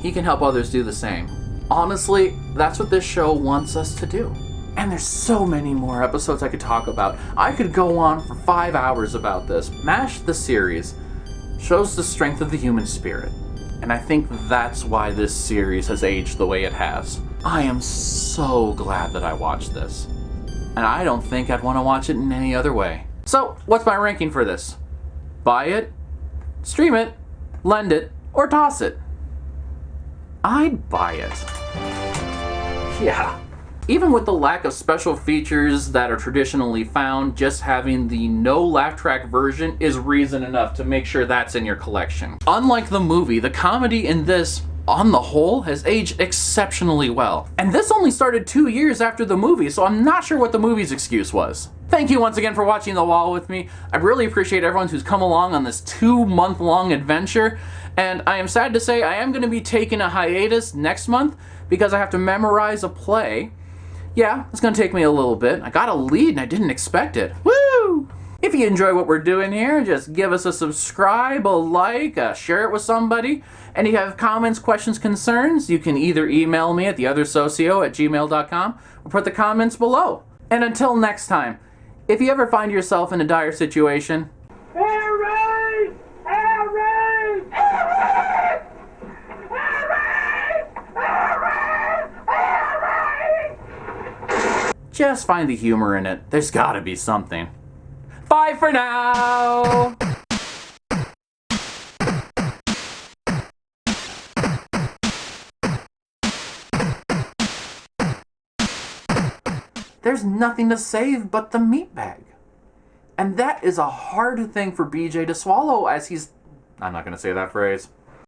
he can help others do the same. Honestly, that's what this show wants us to do. And there's so many more episodes I could talk about. I could go on for 5 hours about this. MASH, the series, shows the strength of the human spirit. And I think that's why this series has aged the way it has. I am so glad that I watched this. And I don't think I'd want to watch it in any other way. So, what's my ranking for this? Buy it, stream it, lend it, or toss it? I'd buy it. Yeah. Even with the lack of special features that are traditionally found, just having the no laugh track version is reason enough to make sure that's in your collection. Unlike the movie, the comedy in this, on the whole, has aged exceptionally well. And this only started 2 years after the movie, so I'm not sure what the movie's excuse was. Thank you once again for watching The Wall with me. I really appreciate everyone who's come along on this 2-month-long adventure. And I am sad to say I am going to be taking a hiatus next month because I have to memorize a play. Yeah, it's going to take me a little bit. I got a lead and I didn't expect it. Woo! If you enjoy what we're doing here, just give us a subscribe, a like, share it with somebody. And if you have comments, questions, concerns, you can either email me at theothersocio@gmail.com or put the comments below. And until next time, if you ever find yourself in a dire situation, Harry! Harry! Harry! just find the humor in it. There's gotta be something. Bye for now! There's nothing to save but the meat bag. And that is a hard thing for BJ to swallow as he's... I'm not gonna say that phrase.